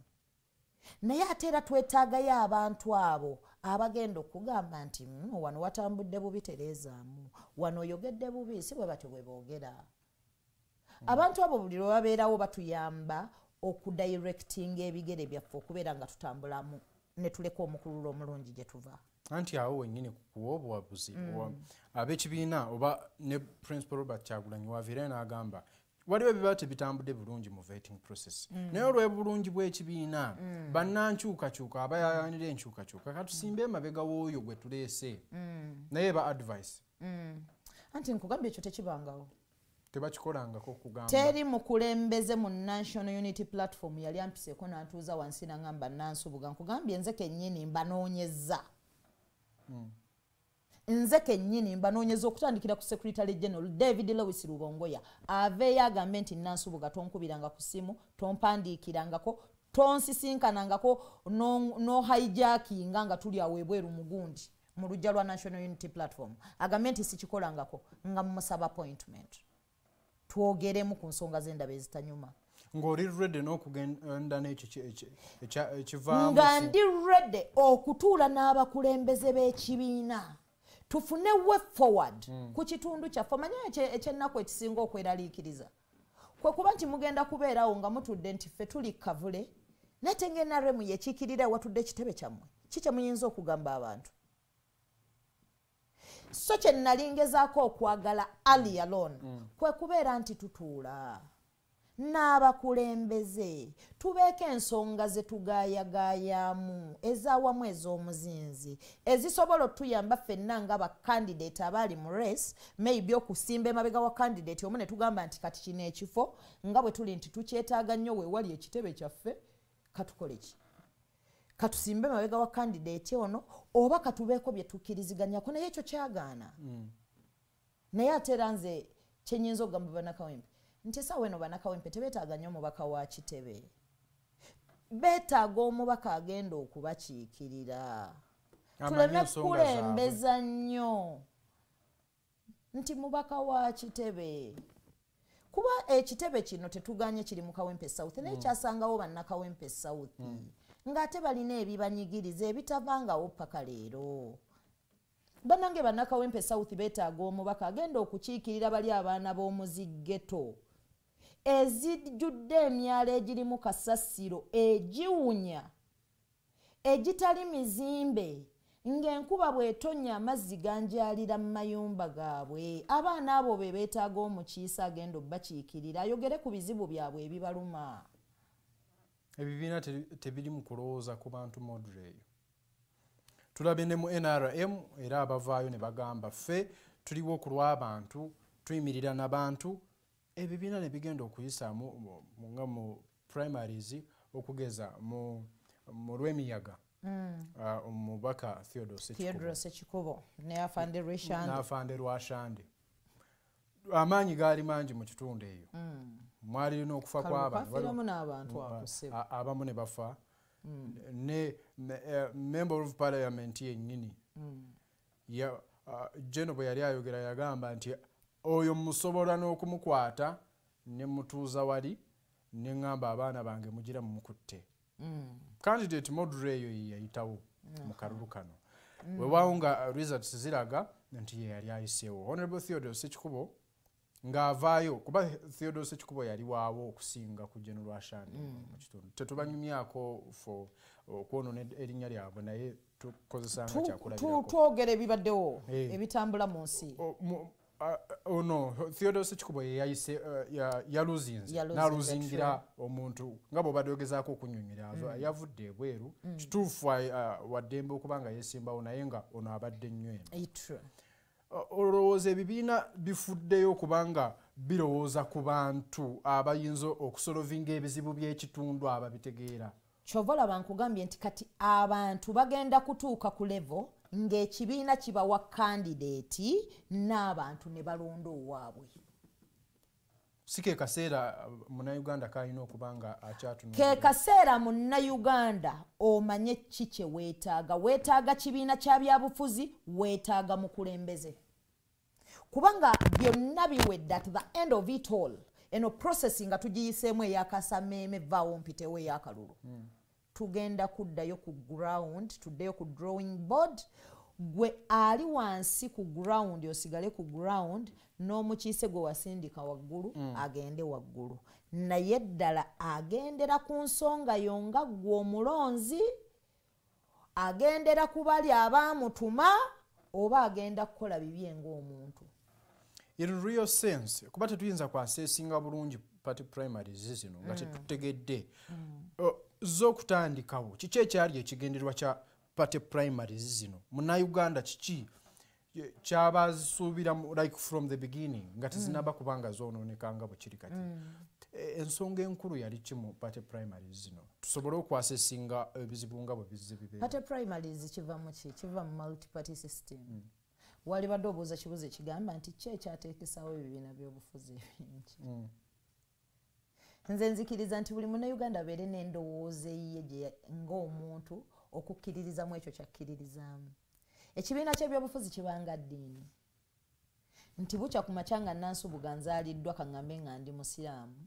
naye ate era twetaagayo abantu abo abagenda okugamba nti wano watambudde bubi tereezaamu wano oyogedde bubi si bwe batyo bwe boogera abantu abo buli lwe babeerawo batuyamba okudirectinga ebigere byaffe okubeera nga tutambulamu ne tuleka omukululo omulungi gye tuva
anti awo wennyini kukuwa obuwabuzi ab'ekibiina oba ne principal Robert Kyagulanyi waviire n'agamba waliwo ebiba tebitambudde bulungi mu vetting process naye olw'ebulungi bw'ekibiina bannankyukakyuka abayayanira enkyukakyuka katusimbe emabega w'oyo gwe tuleese naye ba advice
anti nkugambye ekyo tekibangawo
tebakikolangako okugamba
teri mukulembeze mu National Unity Platform yali ampiseeko n'antuuza wansi n'angamba Nansubuga nkugambye nze kennyini mbanoonyezza nze kennyini mbanoonyeza okutandikira ku Secretary General David Lewis Rubongoya aveeyo agambe nti Nansubuga tonkubiranga ku simu tompandiikirangako tonsisinkanangako no hijackinga nga tuli awo ebweru mugundi mu lujja lwa National Unity Platform agambe nti sikikolangako nga mumusaba appointment twogeremu ku nsonga z'endaba ezitanyuma
ng'oli ready n'okugenda n'ekyo ekivaamu
nga ndi ready okutuula n'abakulembeze b'ekibiina tufune way forward ku kitundu kyaffe manyi ekyennaku ekisinga okweraliikiriza kwe kuba nti mugenda kubeerawo nga mutudde nti ffe tuli kavule nate ng'NRM yekiikirira ewatudde ekitebe kyammwe ki muyinza okugamba abantu so kye nnalingezaako okwagala ali alone kwe kubeera nti tutuula n'abakulembeze tubeeko ensonga ze tugaayagaayamu ez'awamu ez'omuzinzi ezisobola otuyamba ffenna nga bakandidate abaali mu race maybe okusimba emabega wa kandidate omu ne tugamba nti kati kino ekifo nga bwe tuli nti tukyetaaga nnyo weewali ekitebe kyaffe katukole ki katusimbe emabega wa kandidate ono oba katubeeko bye tukkiriziganyako naye ekyo kyagaana naye ate era nze kyenyinza okugamba bannakawempe nti essaawa eno bannakawempe tebeetaaga nnyo omubaka wa kitebe beetaaga omubaka agenda okubakiikirira tuleme kukulembeza nnyo nti mubaka wa kitebe kuba ekitebe kino tetuganye kiri mu Kawempe South naye kyasangawo bannakawempe South ng'ate balina ebibanyigiriza ebitavangawo paka leero bannange bannakawempe South beetaaga omubaka agenda okukiikirira bali abaana b'omuziggeto ezijjudde emyalo egirimu kasasiro egiwunya egitali mizimbe ng'enkuba bw'etonnya amazzi ganjaalira mu mayumba gaabwe abaana abo be beetaaga omukiisa agenda obbakiikirira ayogere ku bizibu byabwe ebibaluma
ebibiina tebiri mu kulowooza ku bantu module eyo tulabye ne mu NRM era abavaayo ne bagamba ffe tuliwo ku lw'abantu tuyimirira n'abantu ebibiina ne bigenda okuyisaamu nga mu primaries okugeza mu lw'emiyaga omubaka Theodore
Ekikubo n'afande
Rwashande amaanyi gaali mangi mu kitundu eyo mwalina okufa kw'abantu abamu ne bafa ne member of parliament yennyini Jeno bwe yali ayogera yagamba nti oyo musobola n'okumukwata ne mutuuza wali ne ŋŋamba abaana bange mugira mumukutte candidate module eyo yayitawo mu kalulu kano weewaawo nga results ziraga nti ye yali ayiseewo Honorable Theodore Sekikubo ng'avaayo kuba Theodore Sekikubo yali waawo okusinga ku General Ashandi mu kitundu tetubanyumyako okwonoona erinnya lyabwe naye tukozesanga kyakulabirako
twogera ebibaddewo ebitambula mu nsi
ono Theodore Sekikubo yayise yaluzinze naluzingira omuntu nga bw'obadde ogezaako okunyonyola yavudde ebweru kituufu waddembe okubanga yesimbawo naye nga ono abadde nnyo eno olowooza ebibiina bifuddeyo okubanga birowooza ku bantu abayinza okusolovinga ebizibu by'ekitundu ababitegeera
kyova olaba nkugambye nti kati abantu bagenda kutuuka ku levo ng'ekibiina kibawa kandideeti n'abantu ne balonda owaabwe
si ke kaseera munnayuganda kalina okuba nga akyatunula
ke kaseera munnayuganda omanye ki kye weetaaga kibiina kya byabufuzi weetaaga mukulembeze kubanga byonna biwedde at the end of it all eno processi nga tugiyiseemu eyakasameeme vaawo mpitewo eyakalulu tugenda kuddayo ku ground tuddeyo ku drawing board gwe ali wansi ku ground osigale ku ground n'omukiise gwe wasindika waggulu agende waggulu naye ddala agendera ku nsonga yo nga gwe omulonzi agendera ku bali abaamutuma oba agenda kukola bibye ng'omuntu
in real sense kuba tetuyinza kwaseesinga bulungi party primaries zino nga tetutegedde z'okutandikawo kiki ekyali ekigendererwa kya party primaries zino munnayuganda kiki kyabasuubira like from the beginning nga tezinaba kubanga zoonoonekanga bwe kiri kati ensonga enkulu yali ki mu party primaries zino tusobole okwasesinga ebizibu nga bwe bizze bibeera
party primaries kiva mu ki kiva mu multi party system wali badde obuuza kibuzo ekigamba nti ki ekyateekesawo ebibiina by'obufuzi ebingi nze nzikiriza nti buli munnayuganda abeere n'endowooza eyiye ng'omuntu okukkiririzamu ekyo kyakkiririzaamu ekibiina ky'ebyobufuzi kibanga ddiini nti bukya ku makya nga Nansubuga nzaaliddwa kaŋŋambe nga ndi musiraamu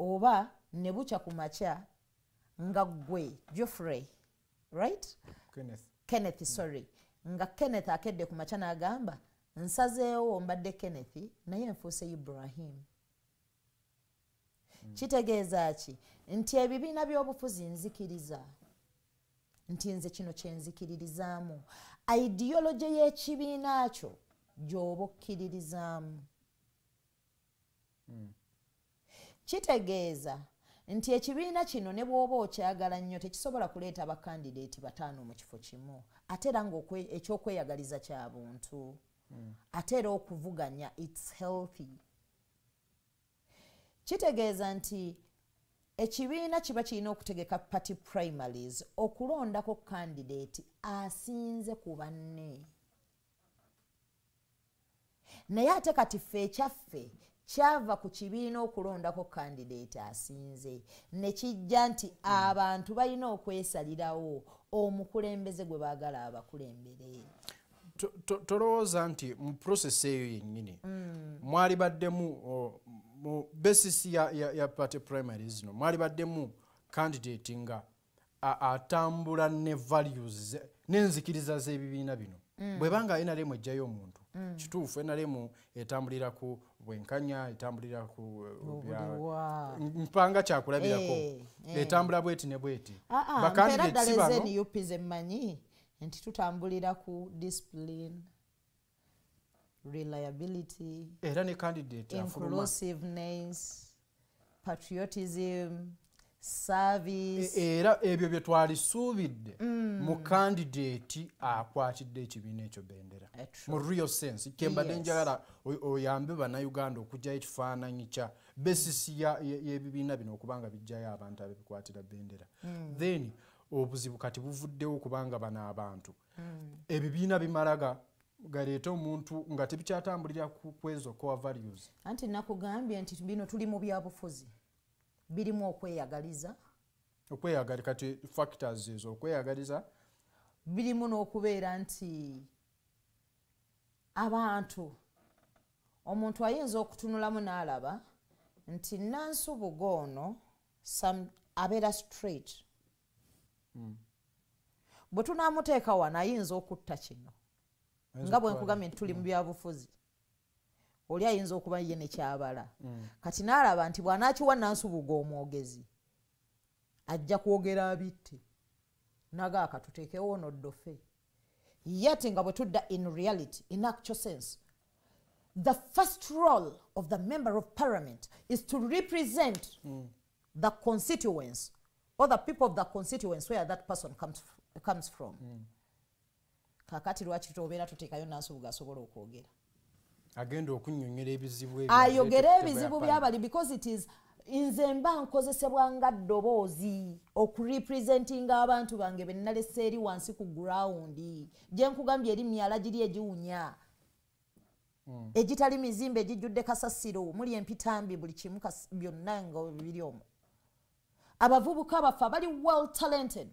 oba ne bukya ku makya nga ggwe Geoffrey right Kenneth sorry nga Kenneth akedde ku makya n'agamba nsazeewo mbadde Kenneth naye nfuuse Ibrahim kitegeeza ki nti ebibiina by'obufuzi nzikiriza nti nze kino kyenzikiririzaamu ideology y'ekibiina kyo gy'oba okkiririzaamu kitegeeza nti ekibiina kino ne bw'oba okyagala nnyo tekisobola kuleeta bakandideeti bataano mu kifo kimu ate era ng'ekyokweyagaliza kya buntu ate era okuvuganya its healthy kitegeeza nti ekibiina kiba kirina okutegeka party primaries okulondako kandideeti asinze ku banne naye ate kati ffe ekyaffe kyava ku kibiina okulondako kandideeti asinze ne kijja nti abantu balina okwesalirawo omukulembeze gwe baagala abakulembere
tolowooza nti mu process eyo yennyini mwali baddemu mu basis ya party primaries zino mwali baddemu candidate nga atambula ne values n'enzikiriza z'ebibiina bino bwebanga NRM ejjayo omuntu kituufu NRM etambulira ku bwenkanya etambulira ku mpanga kyakulabirako etambula bweti ne bweti
bakandidate si bano UPs emmanyi nti tutambulira ku discipline reliability
era ne candidate
inclusiveness patriotism service
era ebyo bye twalisuubidde mu candidate akwatidde ekibiina ekyo bendera mu real sense kyembadde njagala oyambe bannayuganda okugyayo ekifaananyi kya basis y'ebibiina bino okubanga bijjayo abantu abebikwatira bendera then obuzibu kati buvuddewo kubanga bano abantu ebibiina bimalaga galeeta omuntu nga tebikyatambulira ku ezo core values
anti nakugambye nti bino tuli mu byabufuzi birimu okweyagaliza
kati factors ezo okweyagaliza
birimu n'okubeera nti abantu omuntu ayinza okutunulamu n'alaba nti Nansubuga ono abeera straight bwe tunaamuteeka wano ayinza okutta kino nga bwe nkugambye nti tuli mu byabufuzi oli ayinza okuba ye nekyabala kati n'alaba nti bw'anaakiwa Nansubuga omwogezi ajja kwogera abitte nagaaka tuteekewo ono ddofe yet nga bwe tudda in reality in actual sense the first role of the member of parliament is to represent the constituents or the people of the constituents where that person comes from. Kakati lwaki tobeera tuteekayo Nansubuga asobola okwogera
agenda okunnyonnyola ebizibu
ayogera ebizibu byabali because it is nze mba nkozesebwa nga ddoboozi okurepresentinga abantu bange be nnalese eri wansi ku gurawundi gye nkugambye eri myala giri egiwunya egitali mizimbe egijjudde kasasiro muli empitambi buli kimu byonna nga biri omwo abavubuka baffe bali well talented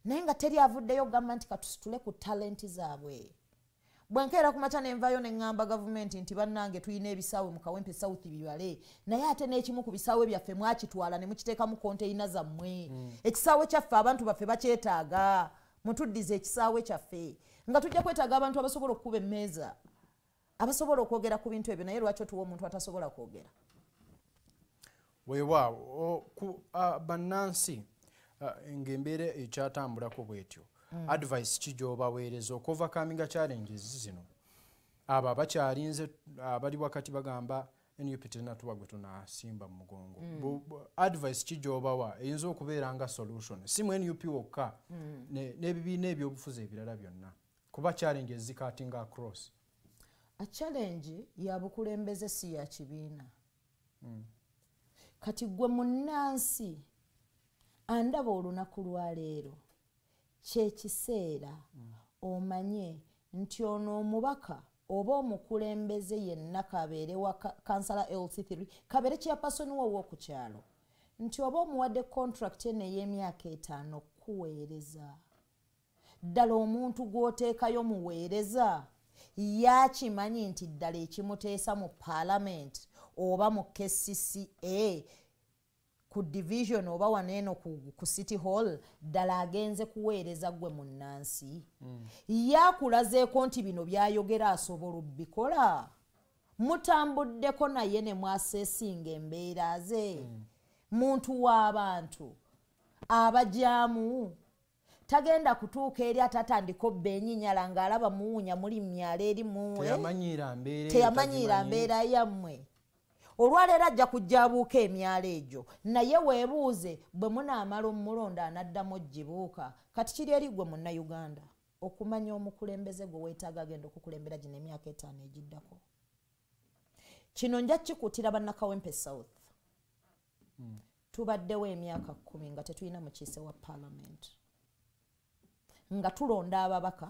naye nga teri avuddeyo gamba nti katusitule ku talenti zaabwe bwenkeera kumaca nenvayo neŋŋamba gavumenti nti bannange tulina ebisaawe mu Kawempe South bibale naye ate n'ekimu ku bisaawe byaffe mwakitwala ne mukiteekamu konteyina zammwe ekisaawe kyaffe abantu baffe bakyetaaga mutuddize ekisaawe kyaffe nga tujja kwetaaga abantu abasobola okukuba emmeeza abasobola okwogera ku bintu ebyo naye lwaki otuwa omuntu atasobola kwogera
weewaawo bannansi ng'embeera ekyatambulako bwetyo advice ki gy'obaweereza okuovercominga challenges zino abo abakyalinze abali wakati bagamba NUP tenatuwa gwe tunasimba mu mugongo advice ki gy'obawa eyinza okubeera nga solution si mu NUP wokka n'ebibiina ebyobufuzi ebirala byonna kuba challenges zikatinga across
a challenge ya bukulembeze si ya kibiina kati gwe munnansi andaba olunaku lwaleero kyekiseera omanye nti ono omubaka oba omukulembeze yenna kabeere wa kansala LC3 kabeere kyapasoni wo ow'okukyalo nti oba omuwadde contract ey'emyaka 5 kuweereza ddala omuntu gw'oteekayo muweereza yakimanyi nti ddala ekimuteesa mu parliament oba mu KCCA ku division oba waneeno ku city hall ddala agenze kuweereza gwe munnansi yakulazeeko nti bino byayogera asobola obbikola mutambuddeko naye ne mwaseesinga embeera ze muntu w'abantu abajaamu tagenda kutuuka eri atatandika obba enyinyala ng'alaba muwunya muli myala eri muwe teyamanyiira mbeera yammwe olwaleero ajja kujja abuuka emyala egyo naye weebuuze bwe munaamala omulonda anaddamu ogibuuka kati kiri eri gwe munnayuganda okumanya omukulembeze gwe weetaaga agenda okukulembera gino emyaka 5 egiddako kino nja kikutira bannakawempe South tubaddewo emyaka 10 nga tetulina mukiise wa parliament nga tulonda ababaka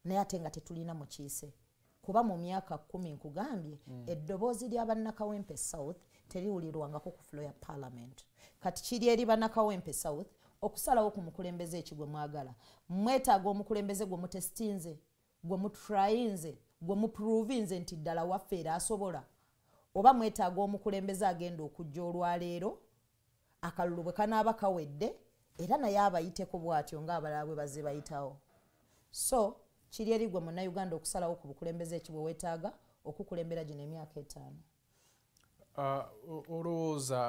naye ate nga tetulina mukiise kuba mu myaka 10 nkugambye eddoboozi lya bannakawempe South teriwulirwangako ku floor ya parliament kati kiri eri bannakawempe South okusalawo ku mukulembeze ekigwe mwagala mwetaaga omukulembeze gwe mutestinze gwe mutrayinze gwe muprovinze nti ddala waffe era asobola oba mwetaaga omukulembeze agenda okujja olwaleero akalulu bwe kanaaba kawedde era naye abayiteko bw'atyo ng'abalala bwe bazze bayitawo so kiri eri gwe munnayuganda okusalawo ku bukulembeze ekibwe weetaaga okukulembera gino emyaka 5
olowooza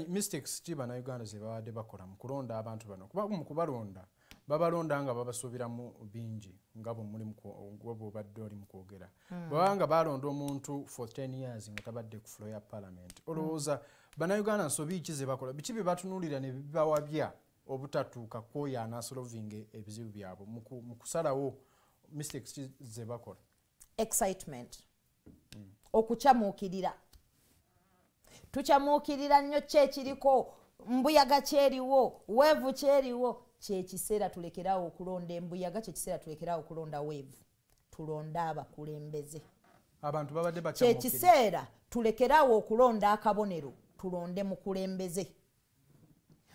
mistakes ki bannayuganda ze babadde bakola mu kulonda abantu bano kuba mu kubalonda babalonda nga babasuubiramu bingi nga bw'obadde oli mu kwogera bwebanga balonda omuntu for 10 years nga tabadde ku floor ya parliament olowooza bannayuganda nsobi ki ze bakola biki bye batunuulira ne bibawabya obutatuuka kwoyo anasolovinga ebizibu byabwe mu kusalawo mistakes ze bakola
excitement okukyamuukirira tukyamuukirira nnyo kyekiriko mbuyaga kyeriwo weevu kyeriwo kyekiseera tulekerawo okulonda embuyaga kyekiseera tulekerawo okulonda weevu tulonda abakulembeze
abantu babadde
kyekiseera tulekerawo okulonda akabonero tulonde mukulembeze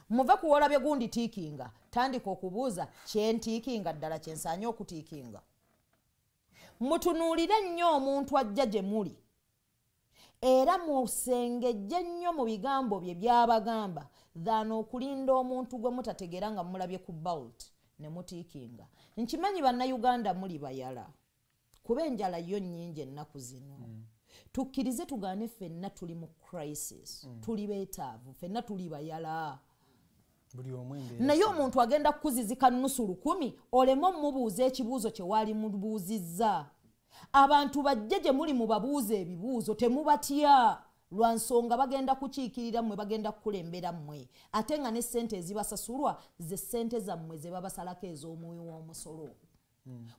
muve kuwola bye gundi tiikinga tandika okubuuza kyentiikinga ddala kyensaanye okutiikinga mutunuulire nnyo omuntu ajja gye muli era musengejje nnyo mu bigambo bye byabagamba dhana okulinda omuntu gwe mutategeera nga mulabye ku balt ne mutiikinga nkimanyi bannayuganda muli bayala kuba enjala yo nnyingi ennaku zino tukkirize tugaane ffenna tuli mu crisis tuli beetaavu ffenna tuli bayala naye omuntu agenda kukuzizika nnusu 10 oleme omubuuza ekibuuzo kye waali mubuuzizza abantu bajje gye muli mubabuuza ebibuuzo temubatya lwa nsonga bagenda kukiikirira mmwe bagenda kukulembera mmwe ate nga ne ssente ezibasasulwa ze ssente zammwe ze babasalako ez'omwoyo w'omusolo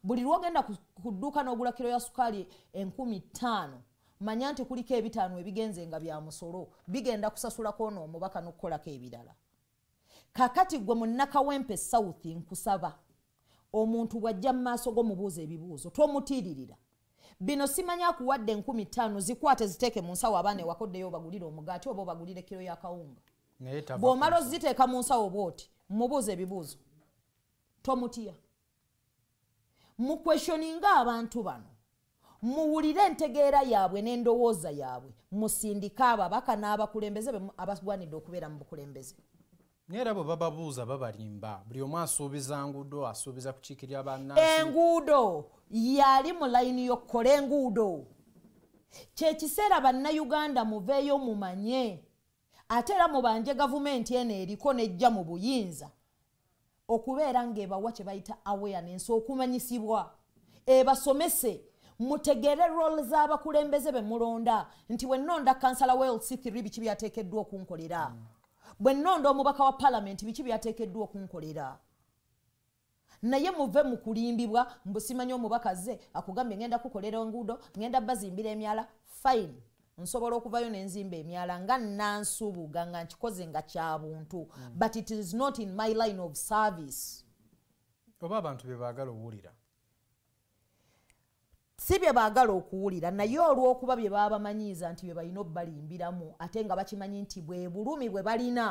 buli lwogenda ku dduuka n'ogula kiro ya sukaali 5,000 manya nti kuliko 5 ebigenze nga bya musolo bigenda kusasulako n'omubaka n'okukolako ebirala kakati gwe mu Kawempe South nkusaba omuntu bw'ajja mu maaso go mubuuza ebibuuzo tomutiiririra bino simanya kuwadde 5,000 zikwate ziteeke mu nsawo abaana ewakoddeyo bagulire omugaati oba bagulire kiro ya kawunga bw'omala oziteeka mu nsawo bw'oti mubuuza ebibuuzo tomutya mu questioninga abantu bano muwulire entegeera yaabwe n'endowooza yaabwe musindika ababaka n'abakulembeze abagwanidde okubeera mu bukulembeze
Nera bo bababuuza babalimba buli omu asuubiza nguudo asuubiza kukiikirira bannansi
enguudo yali mu layini y'okkola enguudo kyekiseera bannayuganda muveeyo mumanye ate era mubanje gavumenti eno eriko nejja mu buyinza okubeera ng'ebawa kye bayita awareness okumanyisibwa ebasomese mutegere role z'abakulembeze be mulonda nti bwe nnonda kansala wa LC3 biki byateekeddwa okunkolera bwe nnonda omubaka wa parliament biki byateekeddwa okunkolera naye muve mu kulimbibwa mbusimanya omubaka ze akugambye ngenda kukolera enguudo ngenda bazimbira emyala fine nsobola okuvayo n'enzimba emyala nga Nansubuga nga nkikoze nga kya buntu but it is not in my line of service
oba abantu bye baagala owulira
si bye baagala okuwulira naye olw'okuba bye baba bamanyiiza nti bye balina obbalimbiramu ate nga bakimanyi nti bwe bulumi bwe balina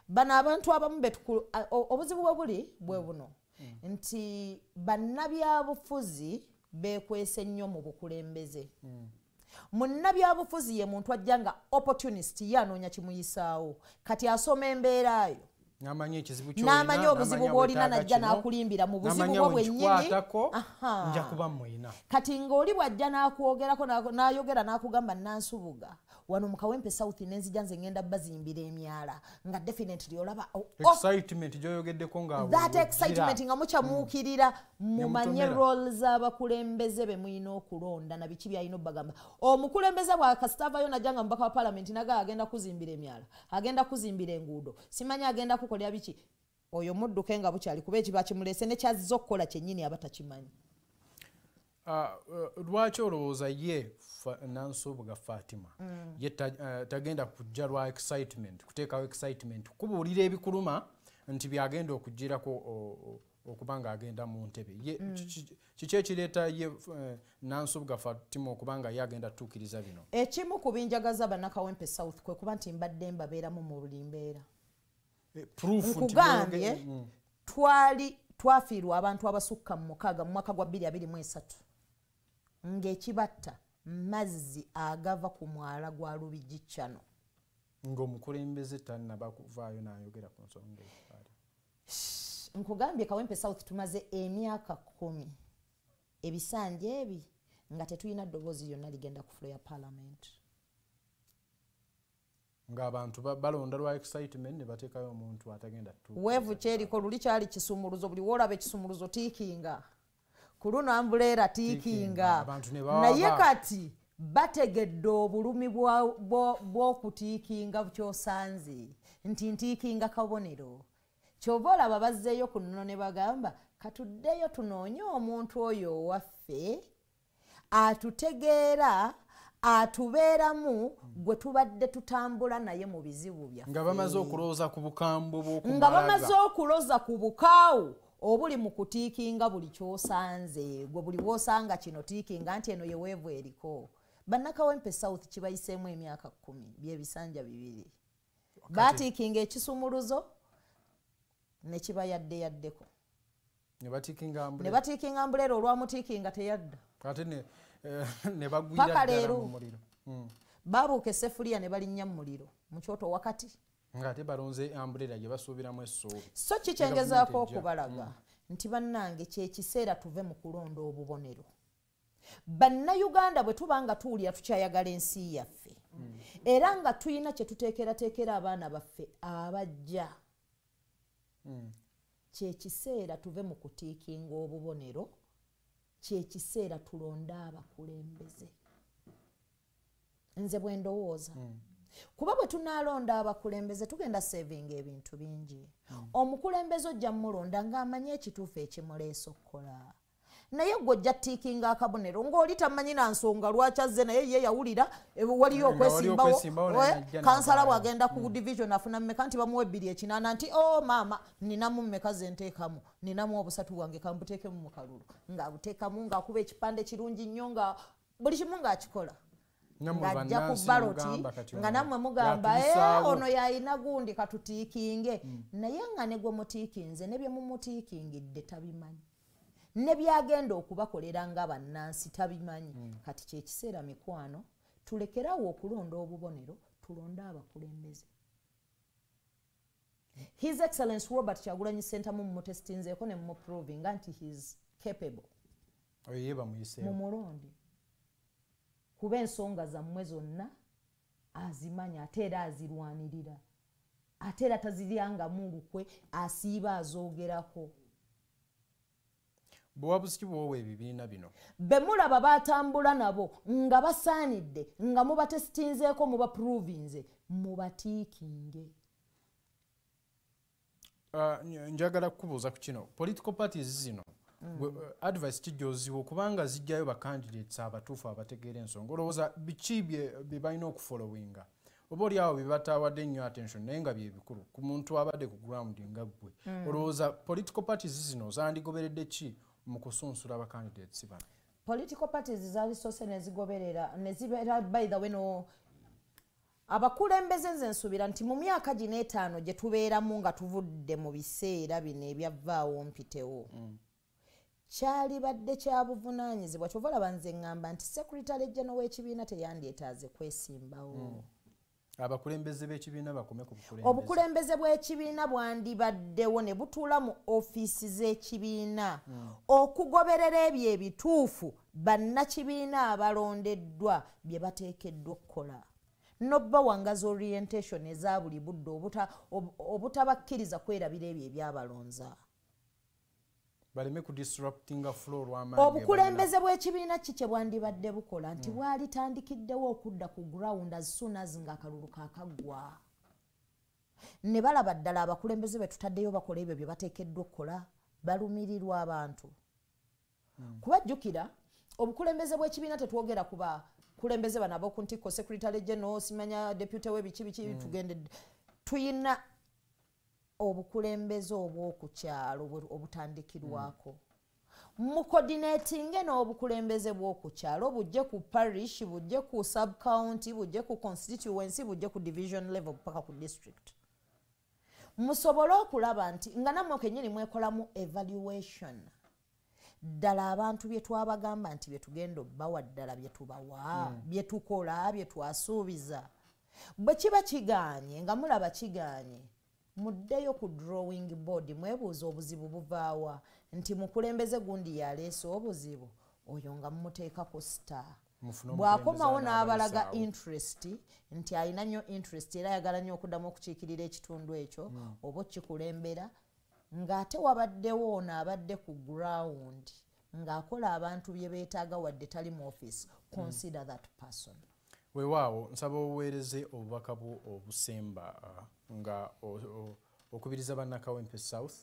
bano abantu abamu obuzibu bwe buli bwe buno nti bannabyabufuzi beekwese nnyo mu bukulembeze munnabyabufuzi ye muntu ajja nga opportunist ye anoonya kimuyisaawo kati asoma embeera yo n'amanya obuzibu bw'olina najja n'akulimbira mu buzibu bwo bwennyini kati ng'oli bw'ajja n'akwogerako n'ayogera n'akugamba Nansubuga wano mu Kawempe South n'enzija nze ngenda bazimbira emyala nga definitely olaba
excitement gyoyogeddeko nga
that excitement nga mukyamuukirira mumanye role z'abakulembeze be mulina okulonda na biki byalina obbagamba omukulembeze bwakasitavayo najja nga mubaka wa parliament naga agenda kuzimbira emyala agenda kuzimbira enguudo simanya agenda kukolera biki oyo mudduke nga bukyali kuba ekiba kimulese nekyazizza okukola kyennyini aba takimanyi
lwaki olowooza ye Nansubuga Fatimah ye tagenda kujja lwa excitement kuteekawo excitement kubuulira ebikuluma nti byagenda okugirako okuba nga agenda mu ntebe kiki ekireeta ye Nansubuga Fatimah okuba nga ye agenda tuukiriza bino
ekimu ku binjagaza bannakawempe South kwe kuba nti mbadde mbabeeramu mu buli mbeera nkugambye twafiirwa abantu abasukka mu 6 mu mwaka gwa 2023 ng'ekibatta mazzi agava ku mwala gwa Lubigi Chano
ng'omukulembeze tannaba kuvaayo n'ayogera ku nsonga
nkugambye Kawempe South tumaze emyaka 10 ebisanja ebi nga tetulina ddoboozi lyonna ligenda ku floor ya parliament
ng'abantu balonda lwa excitement ne bateekayo omuntu atagenda
weevu kyeriko luli kyali kisumuluzo buli woolaba ekisumuluzo tiikinga ku luno ambuleera tiikinga naye kati bategedde obulumi bw'okutiikinga kyosanze nti ntiikinga kabonero kyova olaba bazzeeyo ku nnono ne bagamba katuddeyo tunoonye omuntu oyo owaffe atutegeera atubeeramu gwe tubadde tutambula naye mu bizibu byaffe
nga bamaze okulooza ku bukambwe bw'okumalaga
nga bamaze okuloza ku bukaawu obuli mu kutiikinga buli kyosanze gwe buli bw'osanga kino tiikinga nti eno yeweevu eriko bannakawempe South kibayiseemu emyaka 10 byebisanja 2 baatiikinga ekisumuluzo ne kibayaddeyaddeko
ne
batiikinga ambuleera olwamutiikinga teyadda
ate ne bagwira ddala mu muliro
babuuka essefuliya ne balinnya mu muliro mu kyoto wakati
ng'ate balonze ambuleera gye basuubiramu essuubi
so kikyengezaako okubalaga nti bannange kyekiseera tuve mu kulonda obubonero bannayuganda bwe tuba nga tuwulira tukyayagala ensi yaffe era nga tulina kye tuteekerateekera abaana baffe abajja kyekiseera tuve mu kutiikinga obubonero kyekiseera tulonda abakulembeze nze bwe ndowooza kuba bwe tunaalonda abakulembeze tugenda savinga ebintu bingi omukulembeze ojja mulonda ng'amanyi ekituufu ekimuleesa okukola naye gwe ojja tiikinga akabonero ng'oli tamanyi na nsonga lwaki azze naye ye yawulira waliyo okwesimbawo kansala bw'agenda ku division afuna mmeka nti bamuwa 2:8 nti maama ninamu mmeka ze nteekamu ninamu obusatu bwange kambuteekemu mu kalulu ng'abuteekamu ng'akuba ekipande kirungi nnyo nga buli kimu ng'akikola ng'ajja ku baloti nga nammwe mugamba ono yalina gundi katutiikinge naye nga ne gwe mutiikinze ne bye mumutiikingidde tabimanyi ne byagenda okubakolera nga bannansi tabimanyi kati kyekiseera mikwano tulekerawo okulonda obubonero tulonde abakulembeze His Excellency Robert Kyagulanyi Center mumutestinzeeko ne mumuprovinga nti he's capable mumulondi kuba ensonga zammwe zonna azimanya ate era azirwanirira ate era taziryangamu lukwe asiiba azoogerako
bwabusiki bwowa ebibiina bino
be mulaba batambula nabo nga basaanidde nga mubatestinzeeko mubaprovinze mubatiikinge
njagala kukubuuza ku kino political parties zino advice kijooziwa okubanga zijjayo bacandidates abatuufu abategeera ensonga olowooza biki bye balina okufolowinga oba oliawo bye bataawadde nnyo attention naye nga bye bikulu ku muntu abadde ku ground nga ggwe olowooza political parties zino zandigoberedde ki mu kusunsula abacandidates bano
political parties zaalisoose nezigoberera nezibeera by the way no abakulembeze nze nsuubira nti mu myaka gino 5 gye tubeeramu nga tuvudde mu biseera bino ebyavaawo mpitewo kyali badde kya buvunaanyizibwa kyova olaba nze ŋŋamba nti secretary general w'ekibiina teyandyetaaze kwesimbawo
abakulembeze b'ekibiina bakome ku bukulembeze
obukulembeze bw'ekibiina bwandibaddewo ne butuula mu ofiisi z'ekibiina okugoberera ebyo ebituufu bannakibiina abalondeddwa bye bateekeddwa okukola nobba wangaza orientation eza buli budde obutabakkiriza kwerabira ebyo ebyabalonza
baleme ku disruptinga flow lw'amaanyi
obukulembeze bw'ekibiina ki kye bwandibadde bukola nti bwalitandikiddewo okudda ku ground as soon as ng'akalulu kaakaggwa ne balaba ddala abakulembeze be tutaddeyo bakola ebyo bye bateekeddwa okukola balumirirwa abantu kubajjukira obukulembeze bw'ekibiina tetwogera ku bakulembeze bano ab'oku ntikko secretary general simanya deputy w'ebiki biki tugendedde tuyina obukulembeze obw'okukyalo obutandikirwako mu coordinating n'obukulembeze bw'okukyalo bujje ku parish bujje ku sub county bujje ku constituency bujje ku division level paka ku district musobole okulaba nti nga nammwe kennyini mwekolamu evaluation ddala abantu bye twabagamba nti bye tugenda obbawa ddala bye tubawa bye tukola bye twasuubiza bwe kiba kigaanye nga mulaba kigaanye muddeyo ku drawing board mwebuuza obuzibu buvaawa nti mukulembeze gundi yaleese obuzibu oyo nga mumuteekako star bw'akomawo n'abalaga interest nti alina nnyo interest era ayagala nnyo okuddamu okukiikirira ekitundu ekyo oba okikulembera ng'ate wabaddewo ono abadde ku ground ng'akola abantu bye beetaaga wadde tali mu office consider that person
weewaawo nsaba obuweereze obubaka bwo obusemba nga okubiriza bannakawempe south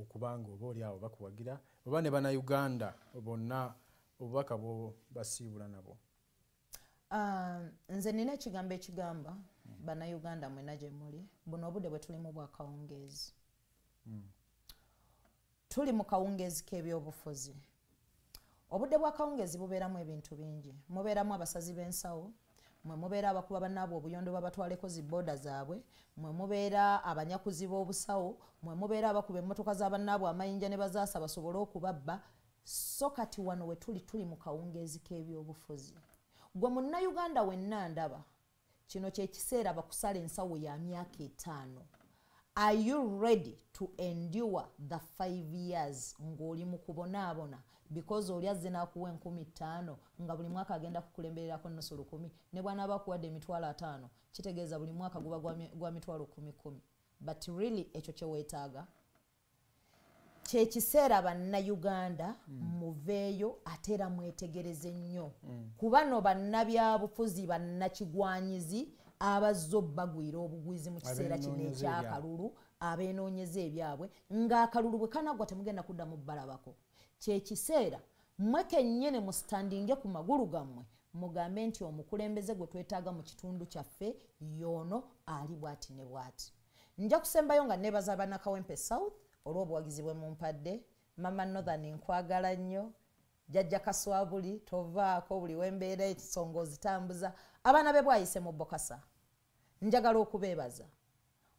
okubanga oba oliawo bakuwagira oba ne bannayuganda bonna obubaka bwo basiibula nabo
nze nina ekigambo ekigamba bannayuganda mwena gye muli buno obudde bwe tulimu bwa kawungeezi tuli mu kawungeezi k'ebyobufuzi obudde bwa kawungeezi bubeeramu ebintu bingi mubeeramu abasazi b'ensawo mwe mubeera abakuba bannaabwe obuyondo babatwaleko zi booda zaabwe mwe mubeera abanyakuzi b'obusawo mwe mubeera abakuba emmotoka z'abannaabwe amayinja ne bazaasa basobole okubabba so kati wano we tuli mu kawungeezi k'ebyobufuzi gwe munnayuganda wenna ndaba kino kyekiseera bakusala ensawo ya myaka 5 are you ready to endure the 5 years ng'oli mu kubonaabona because oli azze n'akuwa 5,000 nga buli mwaka agenda kukulembererako nnusu 1,000 ne bw'anaaba akuwadde 5,000 kitegeeza buli mwaka guba gwa 10,000 but really ekyo kye weetaaga kyekiseera bannayuganda muveeyo ate era mwetegereze nnyo kuba no bannabyabufuzi bannakigwanyizi abazze obbagwira obugwizi mu kiseera kino ekyakalulu abeenoonyeza ebyabwe ng'akalulu bwe kanagwa temugenda kuddamu bbalabako kyekiseera mmwe kennyini musitandinge ku magulu gammwe mugambe nti omukulembeze gwe twetaaga mu kitundu kyaffe y'ono ali bw'ati ne bw'ati. Nja kusembayo nga neebaza bana Kawempe South olw'obuwagizi bwe mumpadde. Mama Northern nkwagala nnyo, jjajja Kaswabuli tovaako buli wembeera ekisongo zitambuza. Abaana be bwayise mu Bokasa njagala okubeebaza.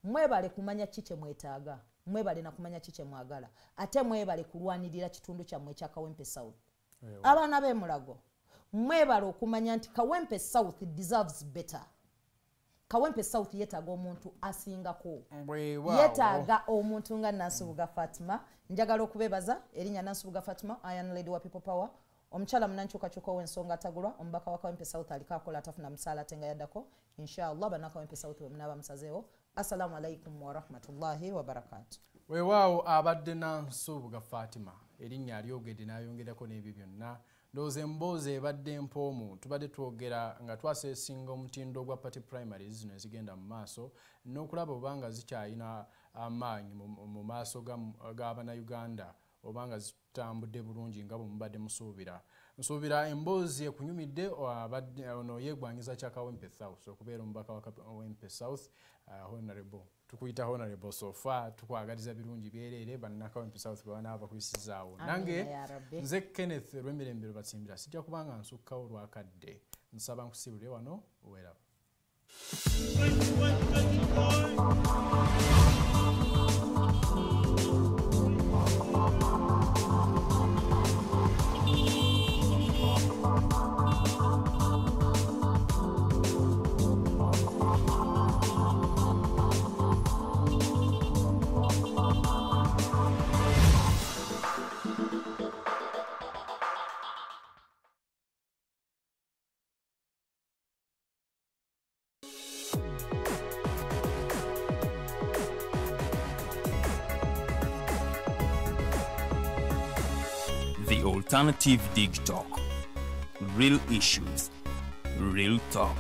Mwebale kumanya ki kye mwetaaga, mwebale na kumanya ki kye mwagala, ate mwebale kulwanirira kitundu kyammwe ekya Kawempe South. Abaana b'emulago mwebale okumanya nti Kawempe South deserves better. Kawempe South yetaaga omuntu asingako, yetaaga omuntu nga Nansubuga Fatimah. Njagala okubeebaza erinnya Nansubuga Fatimah, Iron Lady wa People Power, omukyala munankyukakyuka ow'ensonga atagulwa, omubaka wa Kawempe South aliko akola atafuna musaala ate nga yaddako. Inshallah bana Kawempe South bwe munaaba musazeewo. Assalamu alaikum wa rahmatullahi wa barakatuh.
Weewaawo abadde Nansubuga Fatimah erinnya alyogedde n'ayongerako n'ebyo byonna. Ndowooza emboozi ebadde mpoomu, tubadde twogera nga twaseesinga omutindo gwa party primaries zino ezigenda mu maaso n'okulaba obanga zikyalina amaanyi mu maaso g'Abannayuganda obanga zitambudde bulungi nga bwe mubadde musuubira. Nsuubira emboozi ekunyumidde ono yegwanyiza kya Kawempe South okubeera omubaka wa Kawempe South. Honorable tukuyita honorable sofa tukwagaliza birungi byereere banna Kawempe South banaava kuyisizaawo. Nange nze Kenneth Rwemirembero batsimbira sijja kubanga nsukkawo lwakadde nsaba nkusibule wano oweraba.
The Alternative Dig Talk. Real issues, real talk.